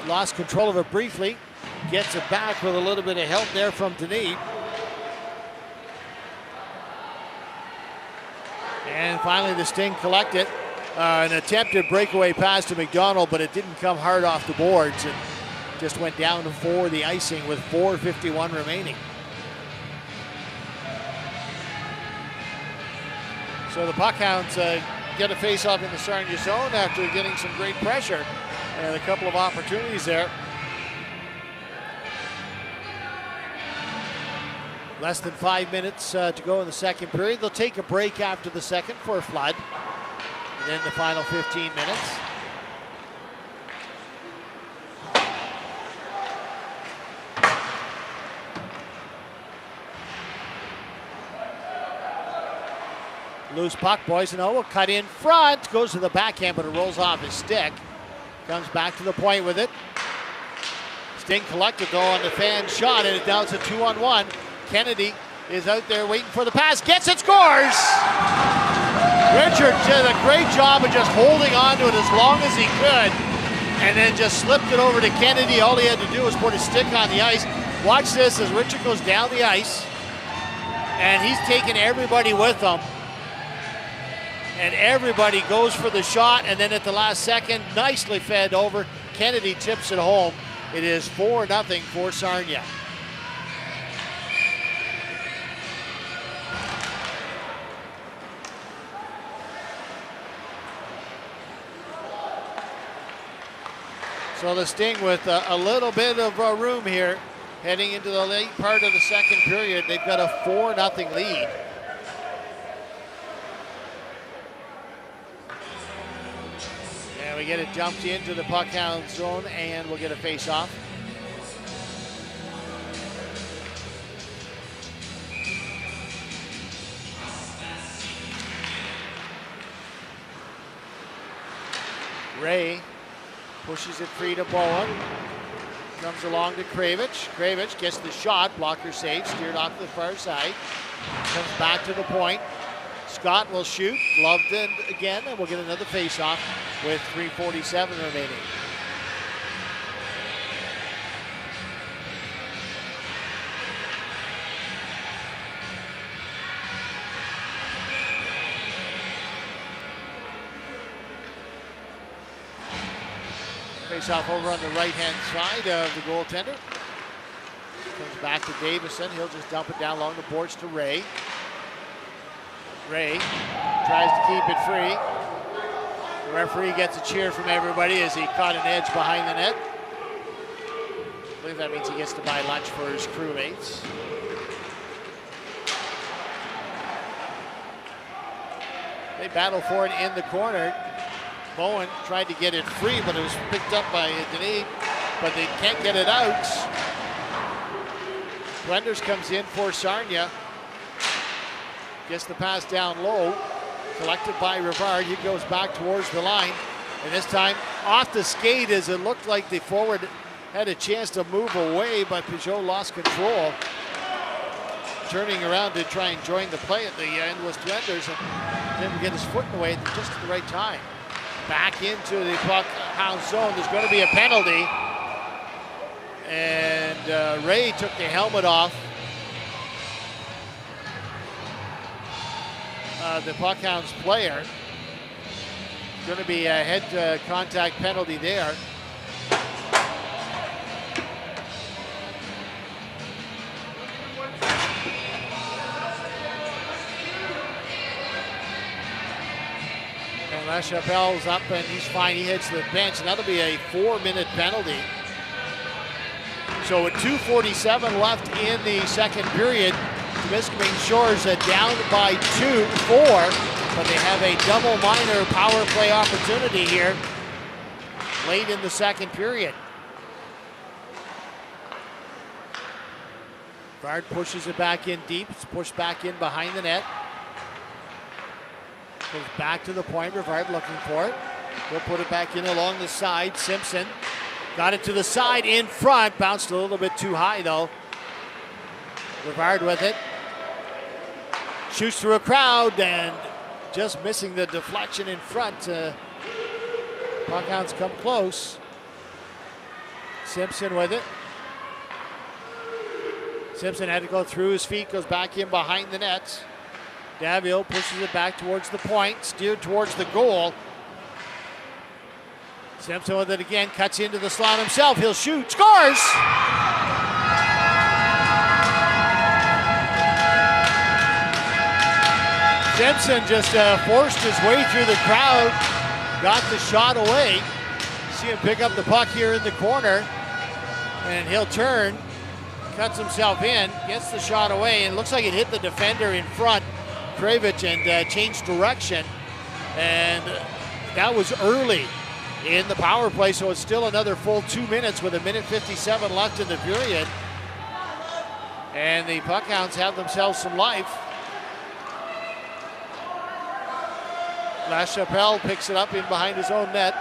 Lost control of it briefly. Gets it back with a little bit of help there from Denis. And finally the Sting collect it. An attempted breakaway pass to McDonald, but it didn't come hard off the boards and just went down for the icing with 4:51 remaining. So the Puckhounds get a face-off in the Sarnia zone after getting some great pressure and a couple of opportunities there. Less than 5 minutes to go in the second period. They'll take a break after the second for a flood. And then the final 15 minutes. Loose puck, Boiseau will cut in front. Goes to the backhand, but it rolls off his stick. Comes back to the point with it. Sting collected though on the fan shot, and now it's a 2-on-1. Kennedy is out there waiting for the pass. Gets it, scores! Richard did a great job of just holding on to it as long as he could, and then just slipped it over to Kennedy. All he had to do was put his stick on the ice. Watch this as Richard goes down the ice, and he's taking everybody with him. And everybody goes for the shot, and then at the last second, nicely fed over. Kennedy tips it home. It is 4-0 for Sarnia. So the Sting with a little bit of room here Heading into the late part of the second period, they've got a 4-0 lead. And we get it jumped into the puck-hound zone, and we'll get a face-off. Ray pushes it free to Bowen. Comes along to Kravich. Kravich gets the shot. Blocker save. Steered off to the far side. Comes back to the point. Scott will shoot. Gloved in again, and we'll get another face-off with 3:47 remaining. Face-off over on the right-hand side of the goaltender. Comes back to Davison. He'll just dump it down along the boards to Ray. Ray tries to keep it free. The referee gets a cheer from everybody as he caught an edge behind the net. I believe that means he gets to buy lunch for his crewmates. They battle for it in the corner. Bowen tried to get it free, but it was picked up by Denis, but they can't get it out. Blenders comes in for Sarnia. Gets the pass down low. Collected by Rivard. He goes back towards the line. And this time off the skate as it looked like the forward had a chance to move away, but Peugeot lost control. Turning around to try and join the play at the end was Blenders and didn't get his foot in the way just at the right time. Back into the puck-hound zone. There's going to be a penalty. And Ray took the helmet off. The puck-hound's player. Going to be a head contact penalty there. LaChapelle's up and he's fine. He hits the bench, and that'll be a 4-minute penalty. So with 2:47 left in the second period, Temiscaming Shores down by 2-4, but they have a double minor power play opportunity here late in the second period. Guard pushes it back in deep. It's pushed back in behind the net. Goes back to the point. Rivard looking for it. He'll put it back in along the side. Simpson got it to the side in front. Bounced a little bit too high though. Rivard with it. Shoots through a crowd and just missing the deflection in front. Puckhounds come close. Simpson with it. Simpson had to go through his feet. Goes back in behind the net. Davio pushes it back towards the point, steered towards the goal. Simpson with it again, cuts into the slot himself. He'll shoot, scores! Simpson just forced his way through the crowd, got the shot away. See him pick up the puck here in the corner, and he'll turn, cuts himself in, gets the shot away, and it looks like it hit the defender in front. Kravich, and changed direction, and that was early in the power play, so it's still another full 2 minutes with 1:57 left in the period, and the Puckhounds have themselves some life. LaChapelle picks it up in behind his own net.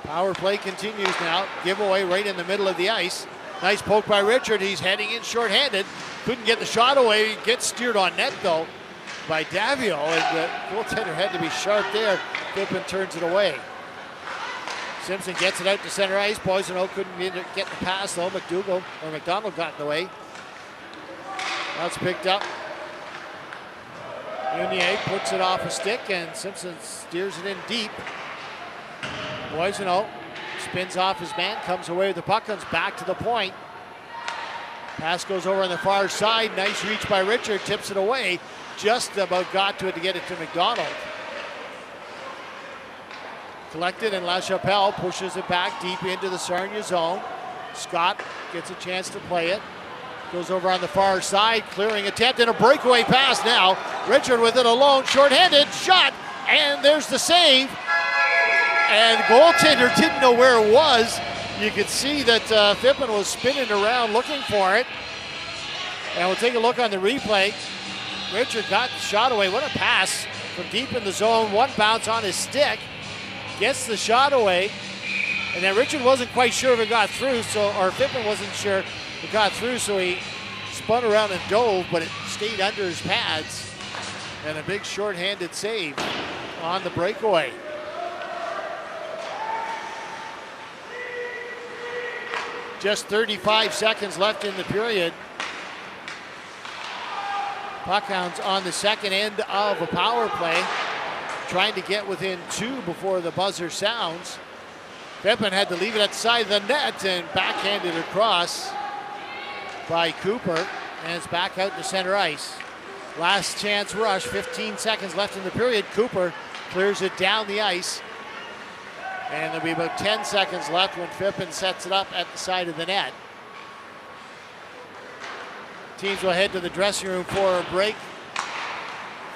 Power play continues now. Giveaway right in the middle of the ice. Nice poke by Richard. He's heading in shorthanded. Couldn't get the shot away. Gets steered on net though by Davio, and the goaltender had to be sharp there. Pippin turns it away. Simpson gets it out to center ice. Boisseau couldn't get the pass though. McDonald got in the way. That's picked up. Unier puts it off a stick, and Simpson steers it in deep. Boisseau spins off his man, comes away with the puck, comes back to the point. Pass goes over on the far side. Nice reach by Richard, tips it away. Just about got to it to get it to McDonald. Collected, and LaChapelle pushes it back deep into the Sarnia zone. Scott gets a chance to play it. Goes over on the far side, clearing attempt and a breakaway pass now. Richard with it alone, shorthanded, shot, and there's the save. And goaltender didn't know where it was. You could see that Phippen was spinning around looking for it. And we'll take a look on the replay. Richard got the shot away. What a pass from deep in the zone. One bounce on his stick. Gets the shot away. And then Richard wasn't quite sure if it got through, or Phippen wasn't sure it got through, so he spun around and dove, but it stayed under his pads. And a big short-handed save on the breakaway. Just 35 seconds left in the period. Puckhounds on the second end of a power play, trying to get within 2 before the buzzer sounds. Phippen had to leave it at the side of the net and backhanded across by Cooper, and it's back out to center ice. Last chance rush, 15 seconds left in the period. Cooper clears it down the ice, and there'll be about 10 seconds left when Phippen sets it up at the side of the net. Teams will head to the dressing room for a break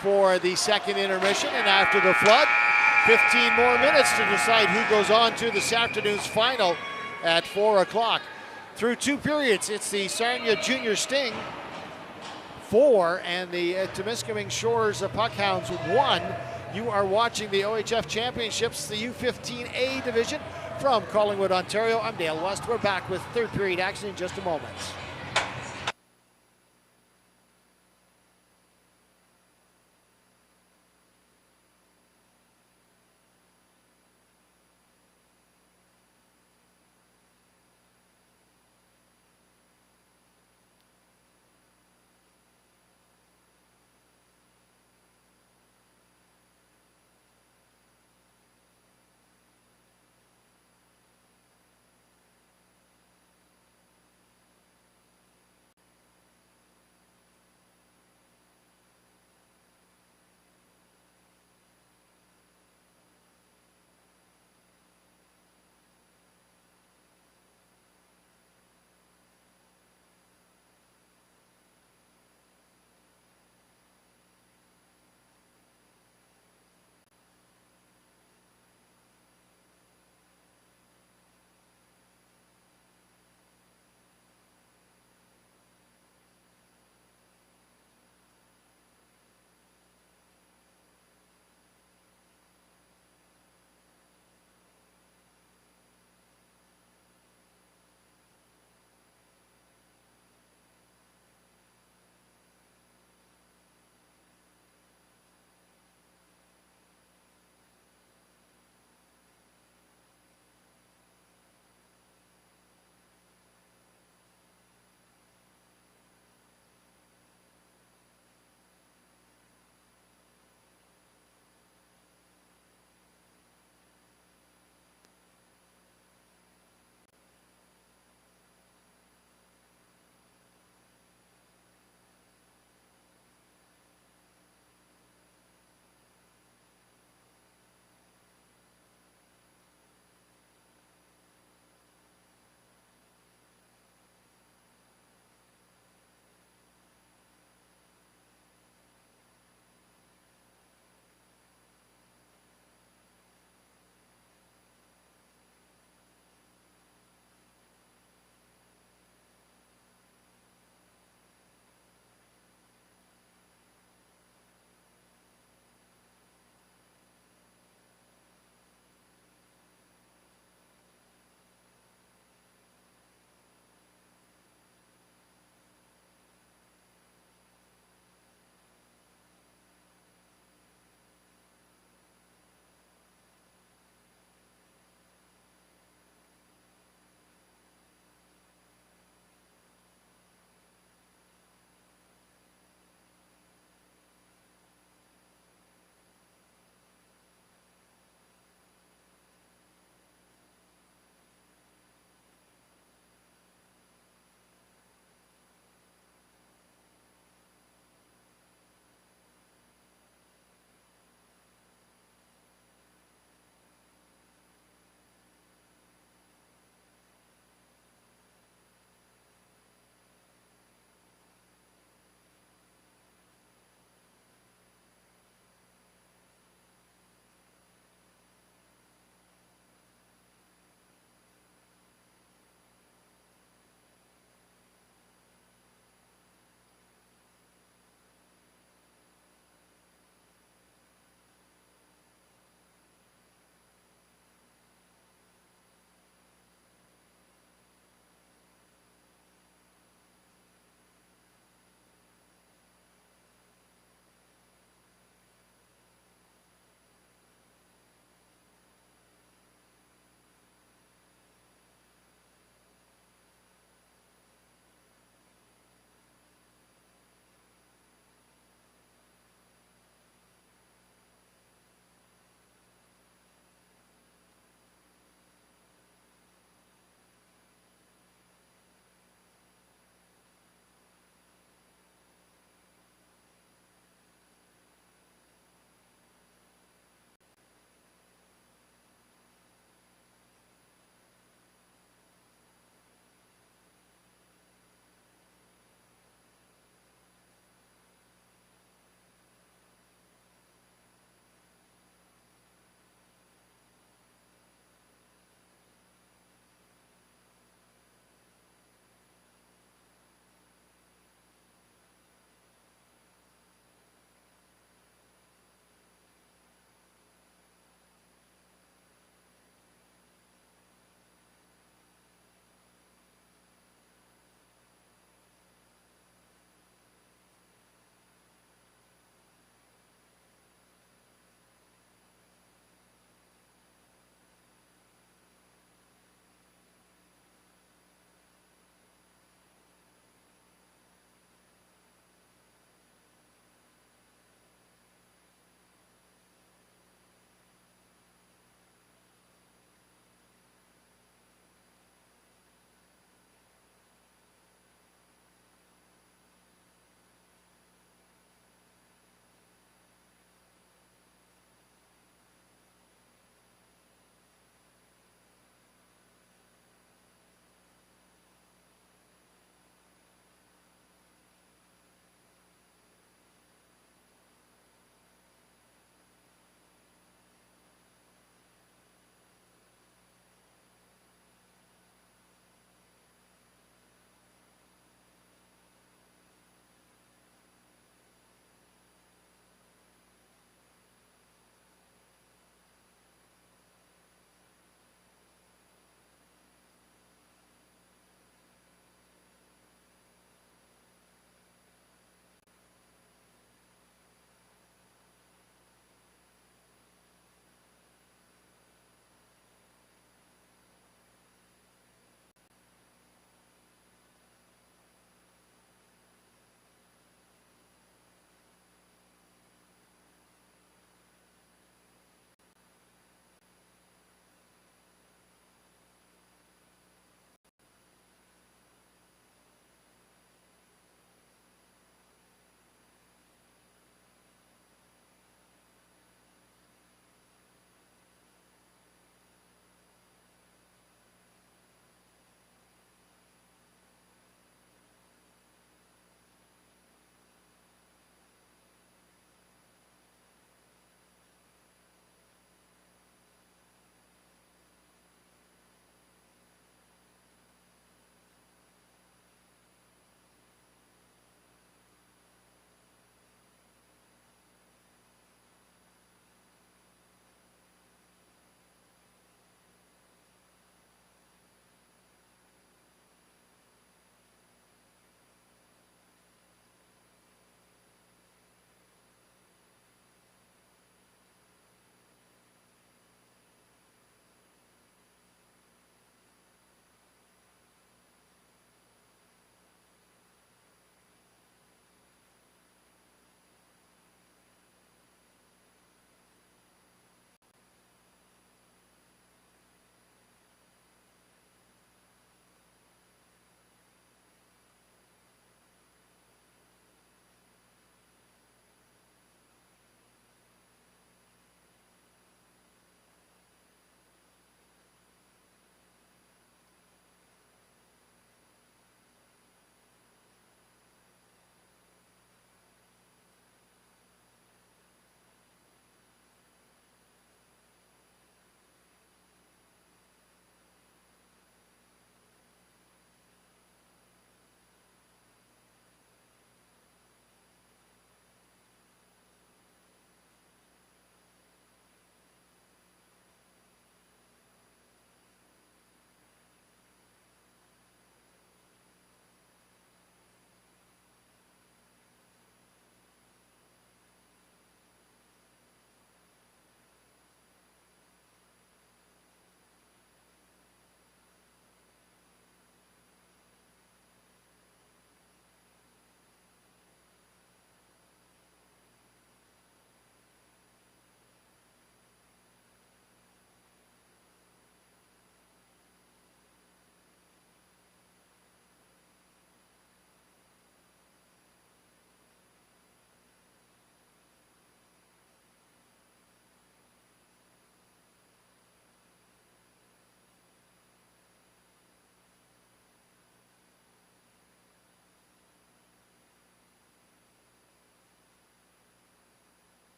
for the second intermission, and after the flood, 15 more minutes to decide who goes on to this afternoon's final at 4 o'clock. Through 2 periods, it's the Sarnia Junior Sting 4 and the Temiscaming Shores Puckhounds 1. You are watching the OHF Championships, the U15A division from Collingwood, Ontario. I'm Dale West. We're back with third period action in just a moment.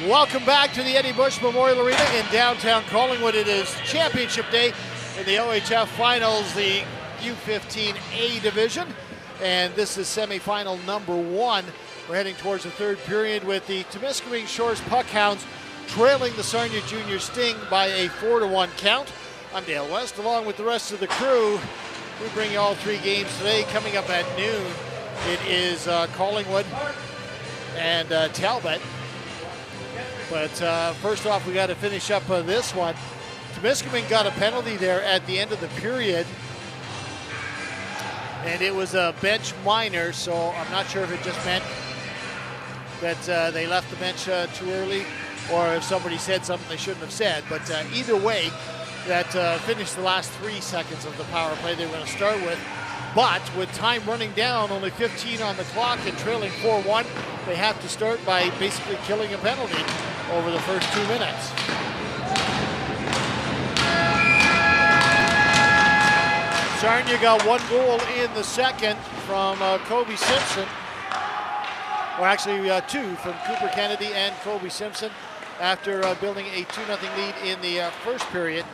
Welcome back to the Eddie Bush Memorial Arena in downtown Collingwood. It is championship day in the OHF Finals, the U15A division. And this is semifinal number 1. We're heading towards the third period with the Temiscaming Shores Puckhounds trailing the Sarnia Junior Sting by a 4-1 count. I'm Dale West, along with the rest of the crew. We bring you all 3 games today. Coming up at noon, it is Collingwood and Talbot. But first off, we got to finish up this one. Temiscaming got a penalty there at the end of the period, and it was a bench minor, so I'm not sure if it just meant that they left the bench too early, or if somebody said something they shouldn't have said. But either way, that finished the last 3 seconds of the power play they were going to start with. But with time running down, only 15 on the clock and trailing 4-1, they have to start by basically killing a penalty over the first 2 minutes. Sarnia got 1 goal in the second from Kobe Simpson. Or actually 2 from Cooper Kennedy and Kobe Simpson after building a 2-0 lead in the first period.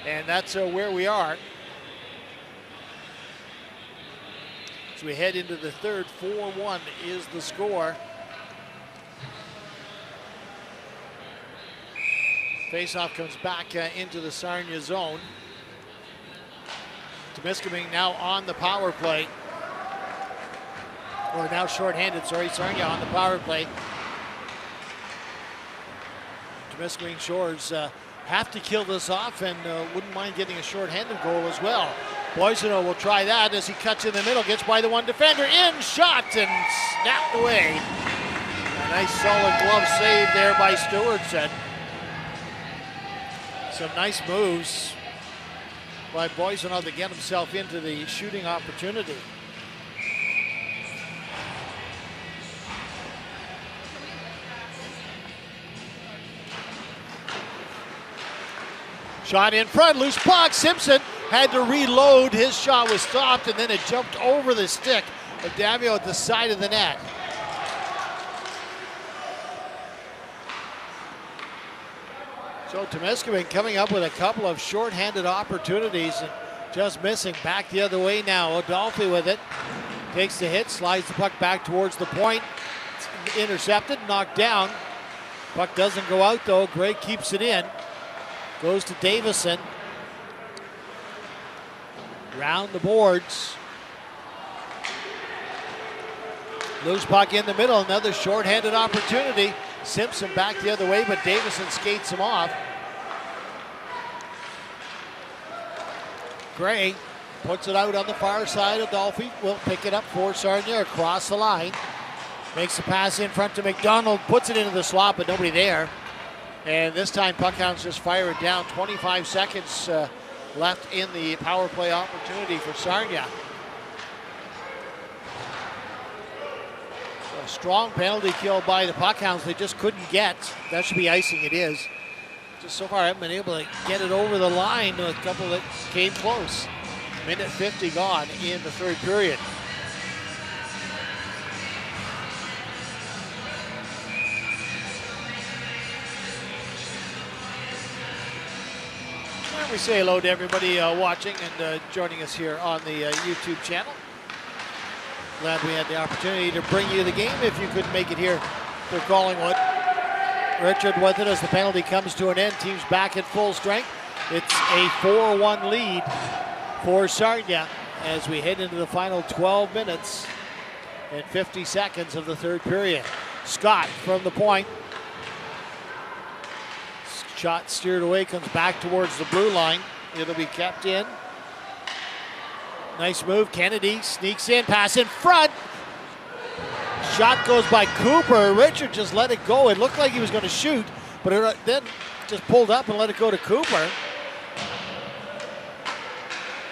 And that's where we are. As we head into the third, 4-1 is the score. Faceoff comes back into the Sarnia zone. Temiscaming now on the power play. Or now shorthanded, sorry, Sarnia on the power play. Temiscaming Shores have to kill this off and wouldn't mind getting a shorthanded goal as well. Boisano will try that as he cuts in the middle, gets by the one defender, in, shot, and snapped away. A nice solid glove save there by Stewartson. Some nice moves by Boisano to get himself into the shooting opportunity. Shot in front, loose puck. Simpson had to reload. His shot was stopped, and then it jumped over the stick of Davio at the side of the net. So Temiscaming coming up with a couple of shorthanded opportunities and just missing. Back the other way now. Odolphe with it. Takes the hit, slides the puck back towards the point. It's intercepted, knocked down. Puck doesn't go out though. Gray keeps it in. Goes to Davison. Round the boards. Loose puck in the middle. Another shorthanded opportunity. Simpson back the other way, but Davison skates him off. Gray puts it out on the far side. Adolphe will pick it up for Sarnia across the line. Makes the pass in front to McDonald. Puts it into the slot, but nobody there. And this time Puckhounds just fire it down. 25 seconds left in the power play opportunity for Sarnia. So a strong penalty kill by the Puckhounds they just couldn't get. That should be icing, it is. Just so far I haven't been able to get it over the line. A couple that came close. Minute 50 gone in the third period. We say hello to everybody watching and joining us here on the YouTube channel. Glad we had the opportunity to bring you the game if you couldn't make it here for Collingwood. Richard with it as the penalty comes to an end. Team's back at full strength. It's a 4-1 lead for Sarnia as we head into the final 12 minutes and 50 seconds of the third period. Scott from the point. Shot steered away, comes back towards the blue line. It'll be kept in. Nice move. Kennedy sneaks in, pass in front. Shot goes by Cooper. Richard just let it go. It looked like he was going to shoot, but it then just pulled up and let it go to Cooper.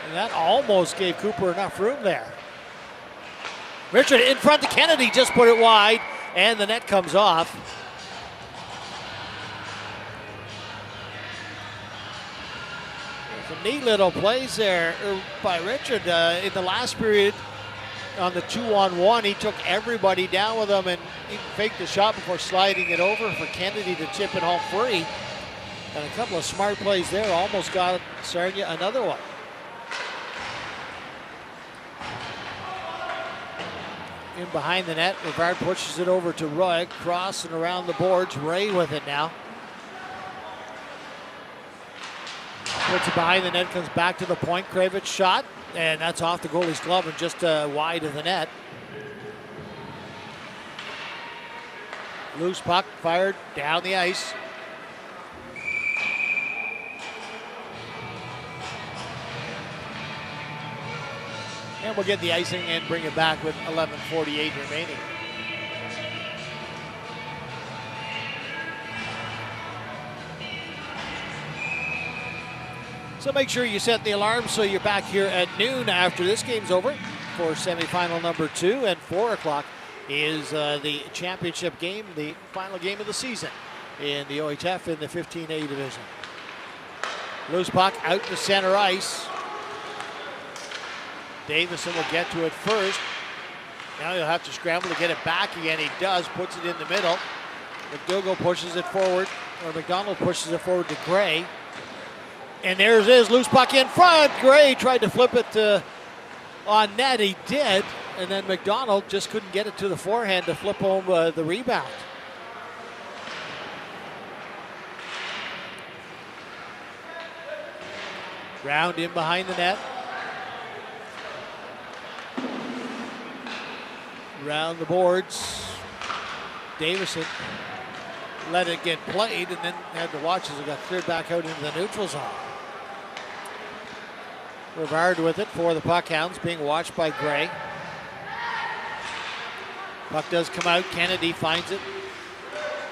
And that almost gave Cooper enough room there. Richard in front to Kennedy, just put it wide, and the net comes off. Some neat little plays there by Richard in the last period. on the 2-on-1. He took everybody down with him and he faked the shot before sliding it over for Kennedy to chip it home free. And a couple of smart plays there, almost got Sarnia another one. In behind the net, Rivard pushes it over to Roy, crossing around the boards. Ray with it now. Puts it behind the net, comes back to the point. Kravitz shot, and that's off the goalie's glove and just wide of the net. Loose puck fired down the ice. And we'll get the icing and bring it back with 11:48 remaining. So make sure you set the alarm so you're back here at noon after this game's over for semifinal number 2, and 4 o'clock is the championship game, the final game of the season in the OHF in the 15A division. Loose puck out to center ice. Davison will get to it first. Now he'll have to scramble to get it back again. He does, puts it in the middle. McDougall pushes it forward, or McDonald pushes it forward to Gray. And there's his loose puck in front. Gray tried to flip it on net. He did. And then McDonald just couldn't get it to the forehand to flip home the rebound. Round in behind the net. Around the boards. Davison let it get played and then had to watch as it got cleared back out into the neutral zone. Rivard with it for the Puckhounds, being watched by Gray. Puck does come out. Kennedy finds it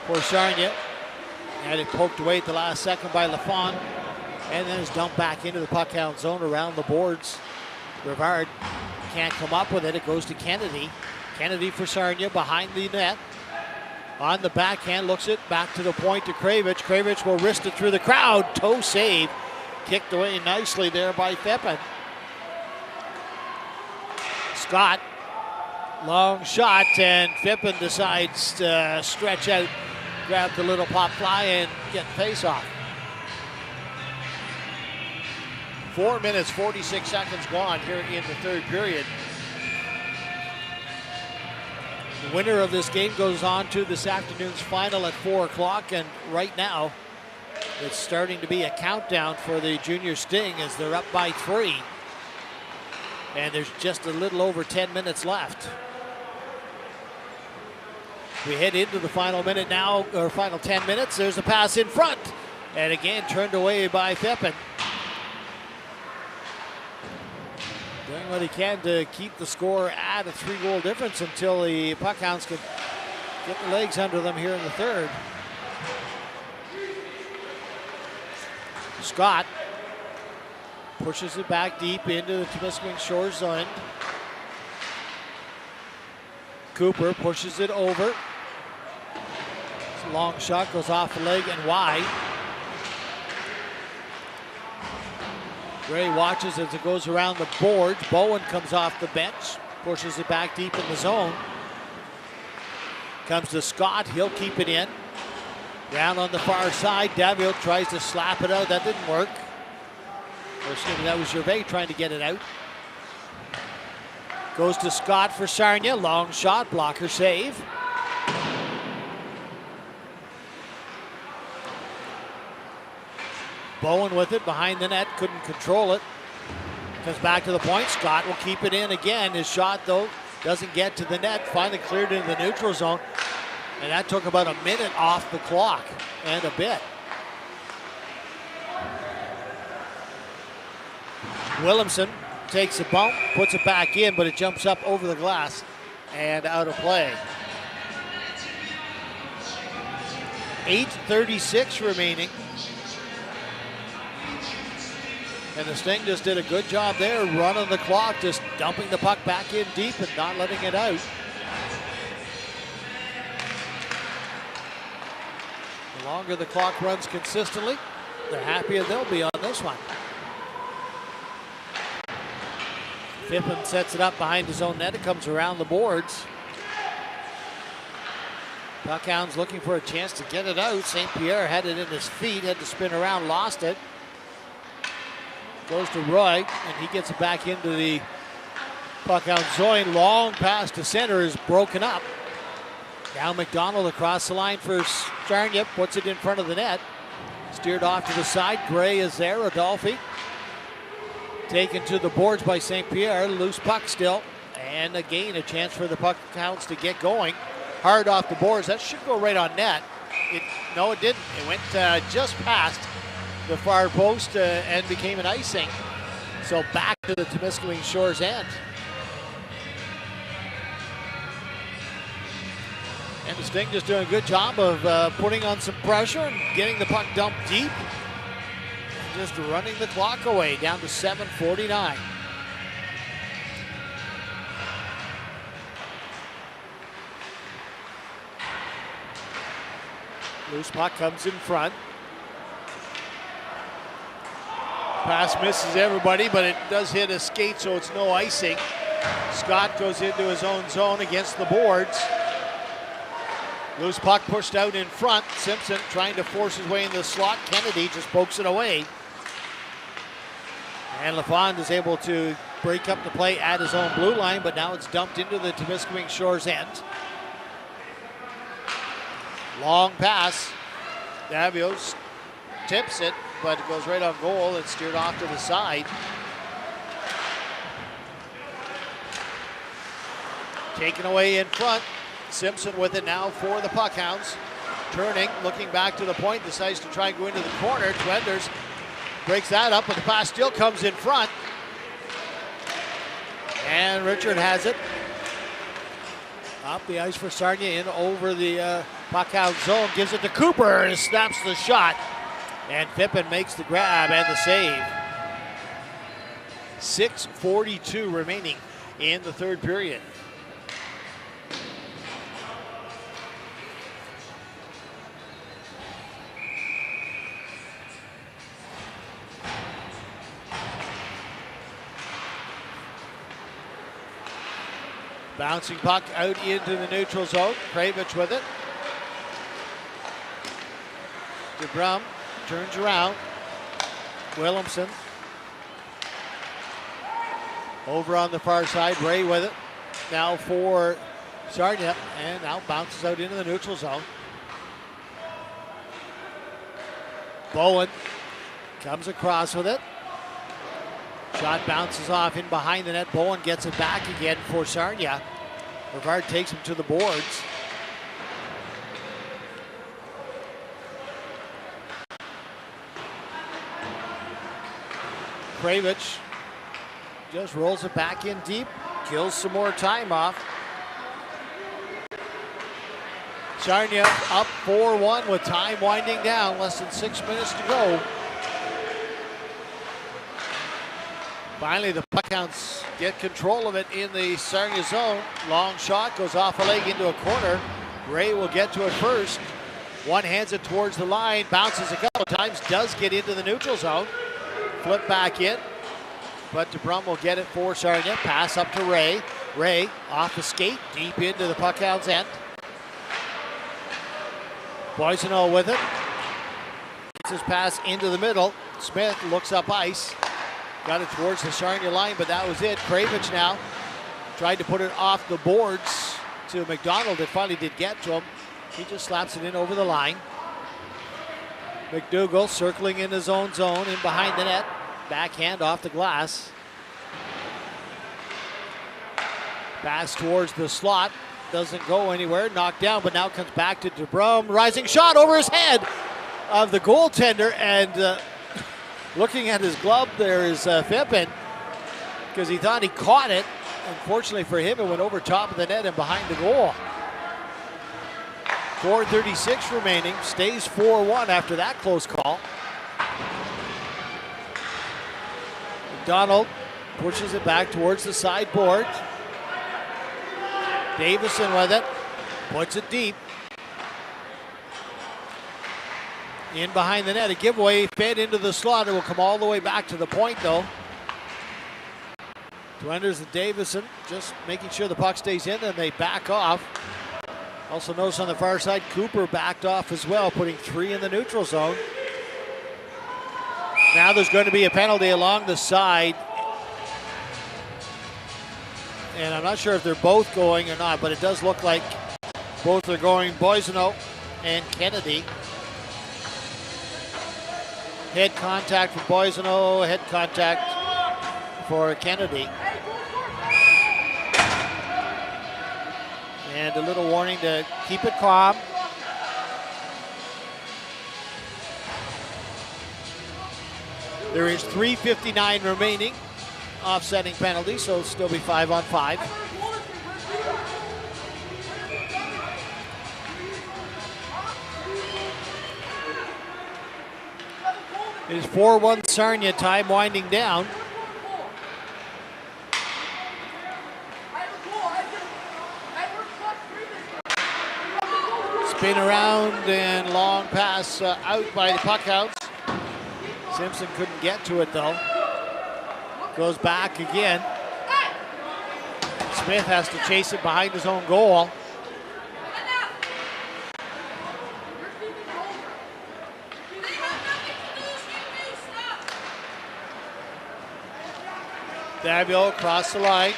for Sarnia. Had it poked away at the last second by Lafont. And then is dumped back into the Puckhound zone around the boards. Rivard can't come up with it. It goes to Kennedy. Kennedy for Sarnia behind the net. On the backhand, looks it back to the point to Kravitz. Kravitz will wrist it through the crowd. Toe save. Kicked away nicely there by Fippen. Scott, long shot, and Fippen decides to stretch out, grab the little pop fly, and get face off. 4 minutes, 46 seconds gone here in the third period. The winner of this game goes on to this afternoon's final at 4 o'clock, and right now it's starting to be a countdown for the Junior Sting as they're up by 3. And there's just a little over 10 minutes left. We head into the final minute now, or final 10 minutes. There's a pass in front, and again turned away by Fippen. Doing what he can to keep the score at a 3-goal difference until the Puckhounds can get the legs under them here in the third. Scott pushes it back deep into the Temiscaming Shores zone. Cooper pushes it over. It's a long shot, goes off the leg and wide. Gray watches as it goes around the boards. Bowen comes off the bench, pushes it back deep in the zone. Comes to Scott, he'll keep it in. Down on the far side, Davio tries to slap it out, that didn't work. Or excuse me, that was Gervais trying to get it out. Goes to Scott for Sarnia, long shot, blocker save. Bowen with it behind the net, couldn't control it. Comes back to the point, Scott will keep it in again. His shot though doesn't get to the net, finally cleared into the neutral zone. And that took about a minute off the clock and a bit. Williamson takes a bump, puts it back in, but it jumps up over the glass and out of play. 8:36 remaining. And the Sting just did a good job there, running the clock, just dumping the puck back in deep and not letting it out. The longer the clock runs consistently, the happier they'll be on this one. Phippen sets it up behind his own net. It comes around the boards. Puckhounds looking for a chance to get it out. St. Pierre had it in his feet, had to spin around, lost it. Goes to Roy, and he gets it back into the Puckhound zone. Long pass to center is broken up. Now McDonald across the line for Sarnia, puts it in front of the net. Steered off to the side. Gray is there. Adolphi taken to the boards by St. Pierre. Loose puck still. And again, a chance for the Puckhounds to get going. Hard off the boards. That should go right on net. No, it didn't. It went just past the far post and became an icing. So back to the Temiscaming Shores end. And the Sting just doing a good job of putting on some pressure and getting the puck dumped deep. And just running the clock away down to 7:49. Loose puck comes in front. Pass misses everybody, but it does hit a skate, so it's no icing. Scott goes into his own zone against the boards. Loose puck pushed out in front. Simpson trying to force his way in the slot. Kennedy just pokes it away. And LaFond is able to break up the play at his own blue line, but now it's dumped into the Temiscaming Shores end. Long pass. Davios tips it, but it goes right on goal and steered off to the side. Taken away in front. Simpson with it now for the Puckhounds. Turning, looking back to the point, decides to try and go into the corner. Twenders breaks that up, but the pass still comes in front. And Richard has it. Up the ice for Sarnia, in over the Puckhound zone. Gives it to Cooper and snaps the shot. And Phippen makes the grab and the save. 6:42 remaining in the third period. Bouncing puck out into the neutral zone. Kravich with it. DeBrum turns around. Williamson. Over on the far side. Ray with it. Now for Sarnia. And now bounces out into the neutral zone. Bowen comes across with it. Shot bounces off in behind the net. Bowen gets it back again for Sarnia. Rivard takes him to the boards. Kravich just rolls it back in deep. Kills some more time off. Sarnia up 4-1 with time winding down. Less than 6 minutes to go. Finally, the Puckhounds get control of it in the Sarnia zone. Long shot goes off a leg into a corner. Ray will get to it first. One hands it towards the line, bounces a couple times, does get into the neutral zone. Flip back in, but DeBrum will get it for Sarnia. Pass up to Ray. Ray off the skate, deep into the Puckhounds end. Boisenau with it. Gets his pass into the middle. Smith looks up ice. Got it towards the Sarnia line, but that was it. Kravich now tried to put it off the boards to McDonald. It finally did get to him. He just slaps it in over the line. McDougall circling in his own zone, in behind the net. Backhand off the glass. Pass towards the slot. Doesn't go anywhere. Knocked down, but now comes back to DeBrum. Rising shot over his head of the goaltender, and looking at his glove there is Phippen, because he thought he caught it. Unfortunately for him, it went over top of the net and behind the goal. 4:36 remaining. Stays 4-1 after that close call. McDonald pushes it back towards the sideboard. Davison with it. Puts it deep. In behind the net, a giveaway, fed into the slot. It will come all the way back to the point, though. Dwenders and Davison just making sure the puck stays in, and they back off. Also notice on the far side, Cooper backed off as well, putting 3 in the neutral zone. Now there's going to be a penalty along the side. And I'm not sure if they're both going or not, but it does look like both are going. Boisano and Kennedy. Head contact for Boisano, head contact for Kennedy. And a little warning to keep it calm. There is 3:59 remaining, offsetting penalty, so it'll still be 5-on-5. It is 4-1 Sarnia, time winding down. Spin around and long pass out by the Puckhounds. Simpson couldn't get to it though. Goes back again. Smith has to chase it behind his own goal. Davio across the line.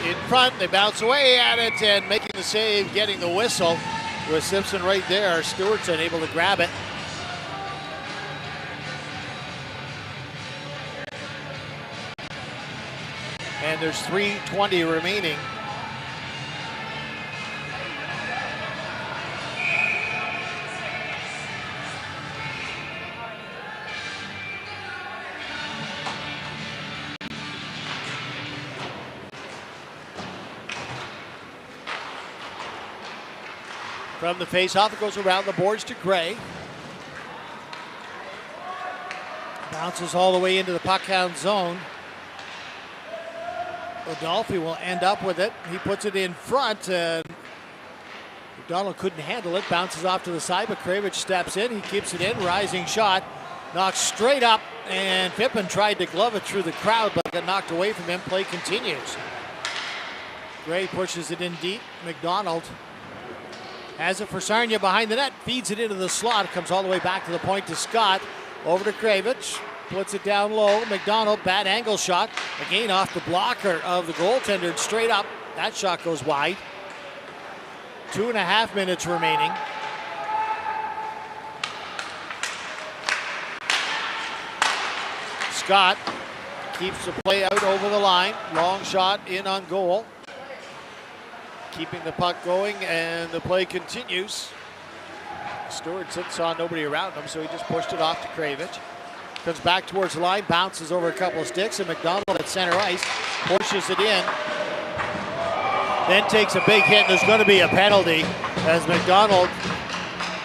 In front, they bounce away at it and making the save, getting the whistle. With Simpson right there, Stewart's unable to grab it. And there's 3:20 remaining. From the face-off, it goes around the boards to Gray. Bounces all the way into the Puckhound zone. Adolphi will end up with it. He puts it in front. McDonald couldn't handle it. Bounces off to the side, but Kravich steps in. He keeps it in. Rising shot. Knocks straight up. And Pippin tried to glove it through the crowd, but got knocked away from him. Play continues. Gray pushes it in deep. McDonald has it for Sarnia behind the net. Feeds it into the slot. Comes all the way back to the point to Scott. Over to Kravich. Puts it down low. McDonald, bad angle shot. Again off the blocker of the goaltender and straight up. That shot goes wide. 2.5 minutes remaining. Scott keeps the play out over the line. Long shot in on goal. Keeping the puck going, and the play continues. Stewart saw nobody around him, so he just pushed it off to Kravich. Comes back towards the line, bounces over a couple of sticks, and McDonald at center ice pushes it in. Then takes a big hit, and there's going to be a penalty as McDonald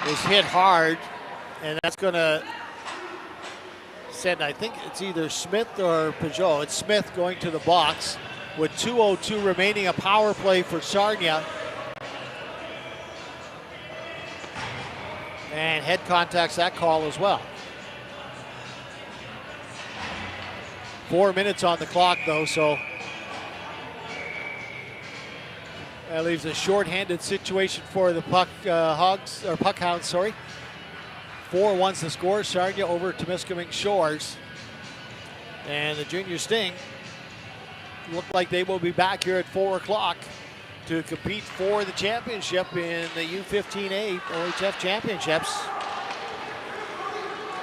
is hit hard, and that's going to send, I think it's either Smith or Peugeot. It's Smith going to the box with 2:02 remaining, a power play for Sarnia. And head contacts that call as well. 4 minutes on the clock though, so that leaves a short-handed situation for the Puckhounds, sorry. 4-1's the score. Sarnia over Temiscaming Shores. And the Junior Sting look like they will be back here at 4 o'clock to compete for the championship in the U15A OHF Championships.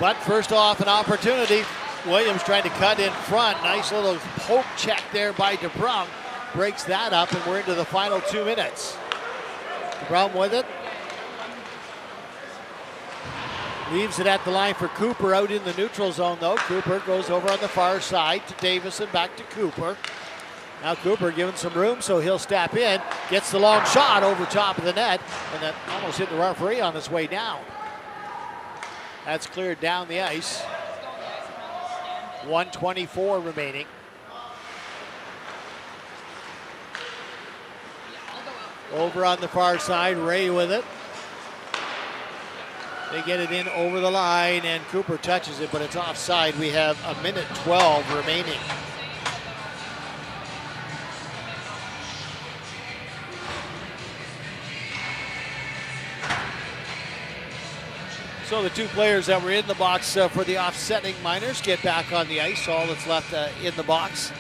But first off, an opportunity. Williams trying to cut in front. Nice little poke check there by DeBrum. Breaks that up, and we're into the final 2 minutes. DeBrum with it. Leaves it at the line for Cooper out in the neutral zone, though. Cooper goes over on the far side to Davison, back to Cooper. Now Cooper given some room, so he'll step in. Gets the long shot over top of the net, and that almost hit the referee on his way down. That's cleared down the ice. 1:24 remaining. Over on the far side, Ray with it. They get it in over the line, and Cooper touches it, but it's offside. We have 1:12 remaining. So the two players that were in the box for the offsetting Miners get back on the ice. All that's left in the box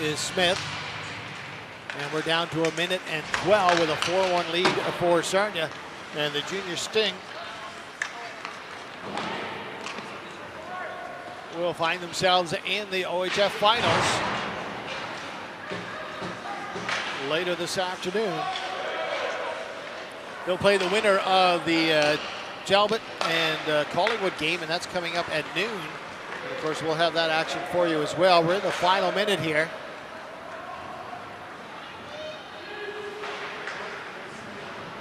is Smith. And we're down to 1:12 with a 4-1 lead for Sarnia. And the Junior Sting will find themselves in the OHF Finals later this afternoon. They'll play the winner of the Talbot and Collingwood game, and that's coming up at noon. And of course, we'll have that action for you as well. We're in the final minute here.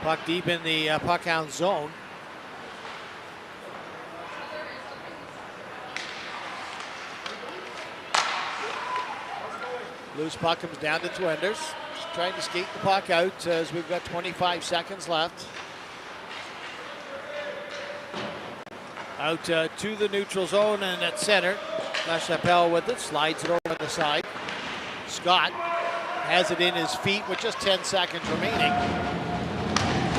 Puck deep in the puck-hound zone. Loose puck comes down to Twenders. Just trying to skate the puck out as we've got 25 seconds left. Out to the neutral zone and at center. LaChapelle with it, slides it over on the side. Scott has it in his feet with just 10 seconds remaining.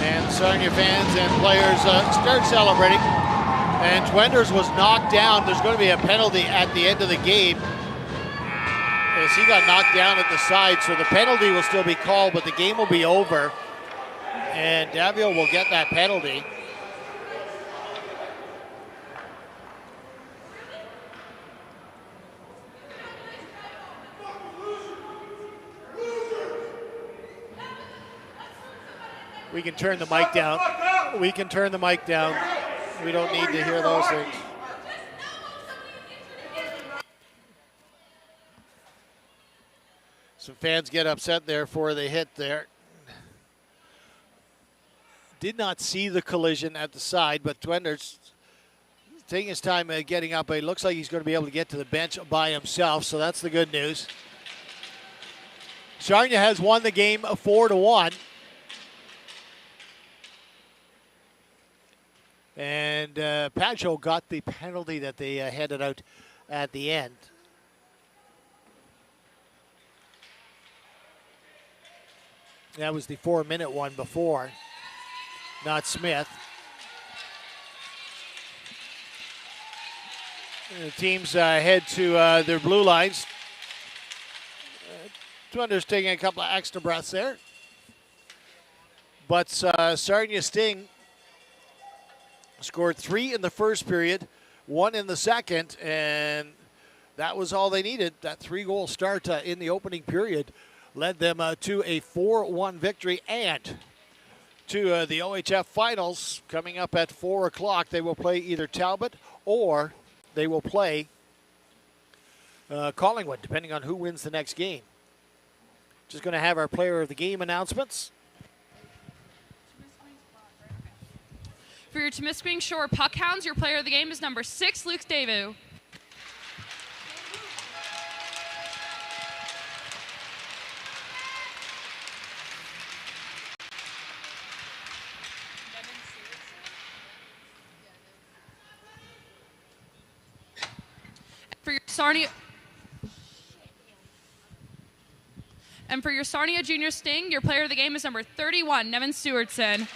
And Sarnia fans and players start celebrating. And Twenders was knocked down. There's going to be a penalty at the end of the game as he got knocked down at the side. So the penalty will still be called, but the game will be over. And Davio will get that penalty. We can turn the mic down. We can turn the mic down. We don't need to hear those things. Some fans get upset there for the hit there. Did not see the collision at the side, but Twenders taking his time getting up. It looks like he's going to be able to get to the bench by himself, so that's the good news. Sarnia has won the game 4-1. And Pacho got the penalty that they handed out at the end. That was the 4-minute one before, not Smith. And the teams head to their blue lines. Twenders taking a couple of extra breaths there. But Sarnia Sting scored 3 in the first period, 1 in the second, and that was all they needed. That 3-goal start in the opening period led them to a 4-1 victory and to the OHF Finals coming up at 4 o'clock. They will play either Talbot or they will play Collingwood, depending on who wins the next game. Just going to have our player of the game announcements. For your Temiscaming Shore Puckhounds, your player of the game is number 6, Luke Davu. For your Sarnia Junior Sting, your player of the game is number 31, Nevin Stewartson.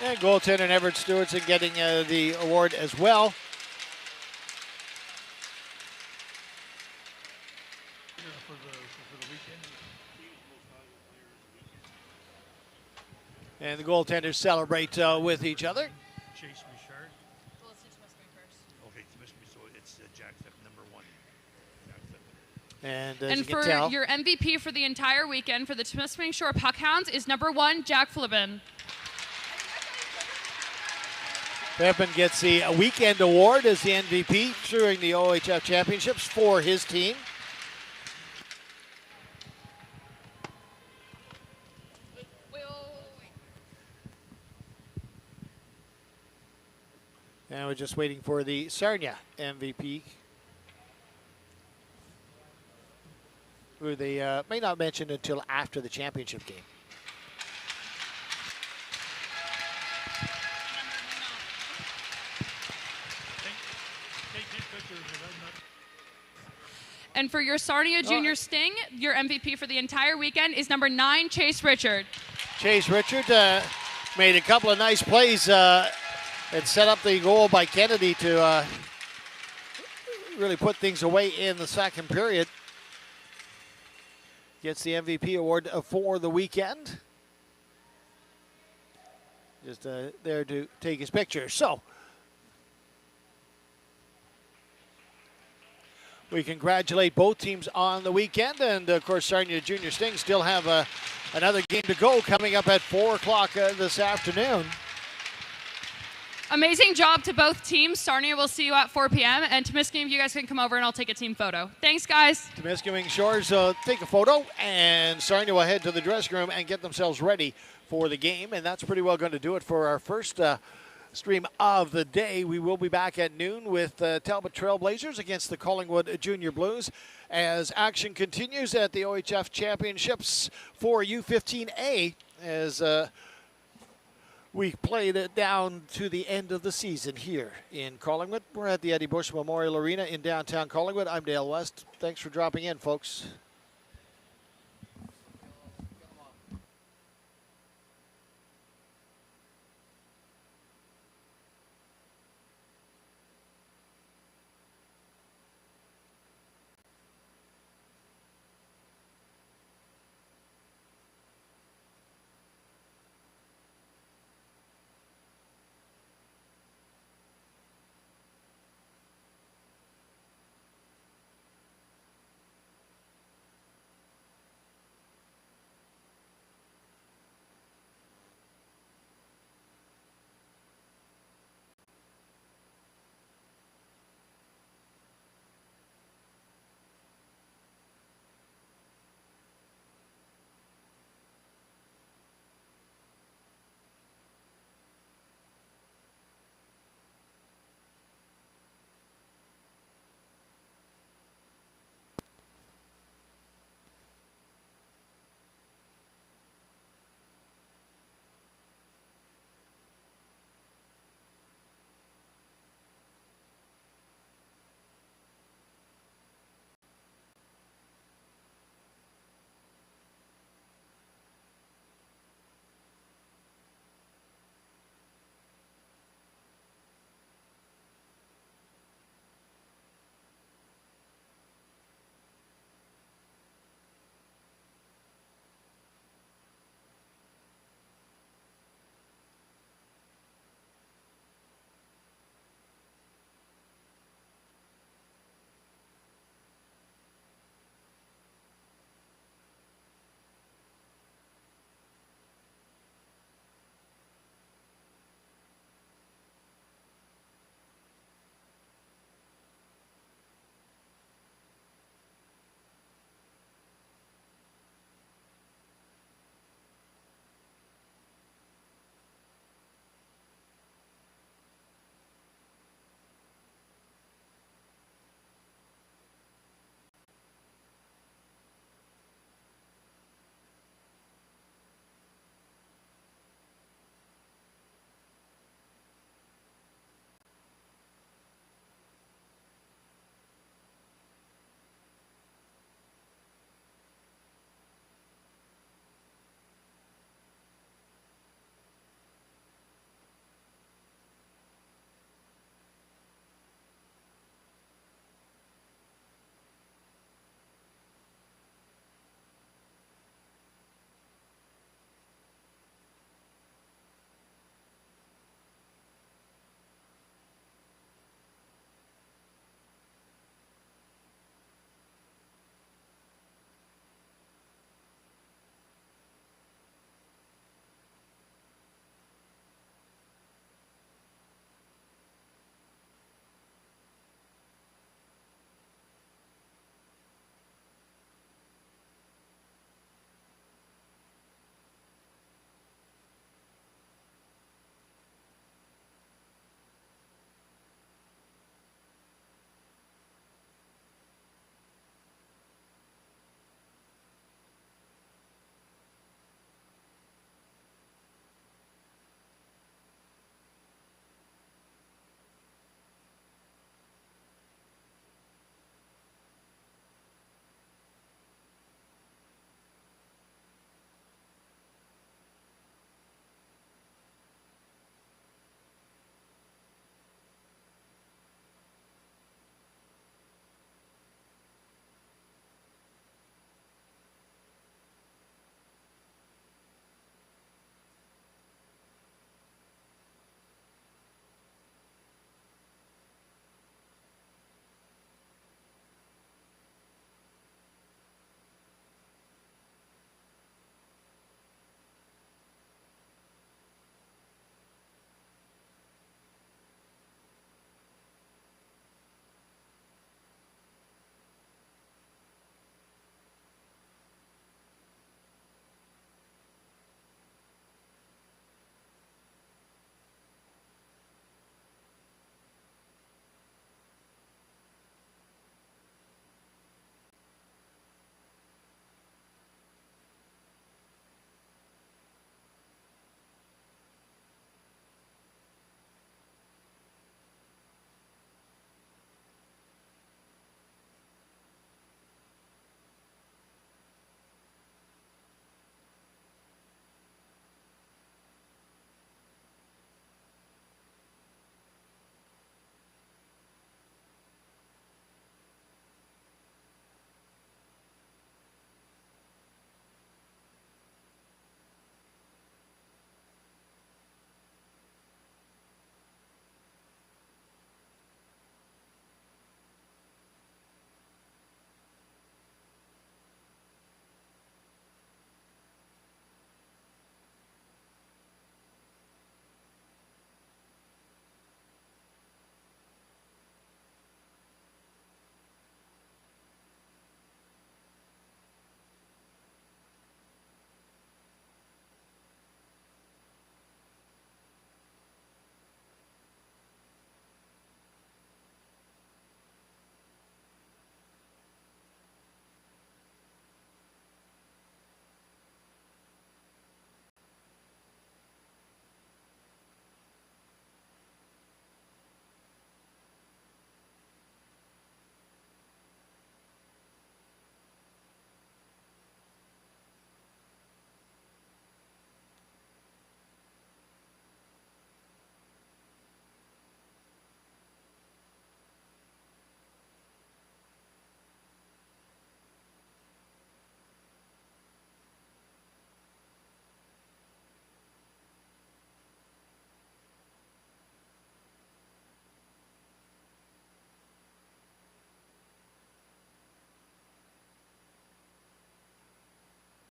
And goaltender Everett Stewartson getting the award as well. And the goaltenders celebrate with each other. Chase Richard. Well, it's Temiscaming first. Okay, Temiscaming, so it's Jack Fipp, number 1. And, as and you for can tell, your MVP for the entire weekend for the Temiscaming Shore Puckhounds is number 1, Jack Flippin. Flippin gets the weekend award as the MVP during the OHF Championships for his team. And we're just waiting for the Sarnia MVP, who they may not mention until after the championship game. And for your Sarnia Junior Sting, your MVP for the entire weekend is number 9, Chase Richard. Chase Richard made a couple of nice plays and set up the goal by Kennedy to really put things away in the second period. Gets the MVP award for the weekend. Just there to take his picture. So we congratulate both teams on the weekend. And, of course, Sarnia Junior Stings still have another game to go coming up at 4 o'clock this afternoon. Amazing job to both teams. Sarnia will see you at 4 p.m. And Temiscaming, you guys can come over and I'll take a team photo. Thanks, guys. Temiscaming Shores take a photo, and Sarnia will head to the dressing room and get themselves ready for the game. And that's pretty well going to do it for our first stream of the day. We will be back at noon with Talbot Trailblazers against the Collingwood Junior Blues as action continues at the OHF Championships for U15A as we played it down to the end of the season here in Collingwood. We're at the Eddie Bush Memorial Arena in downtown Collingwood. I'm Dale West. Thanks for dropping in, folks.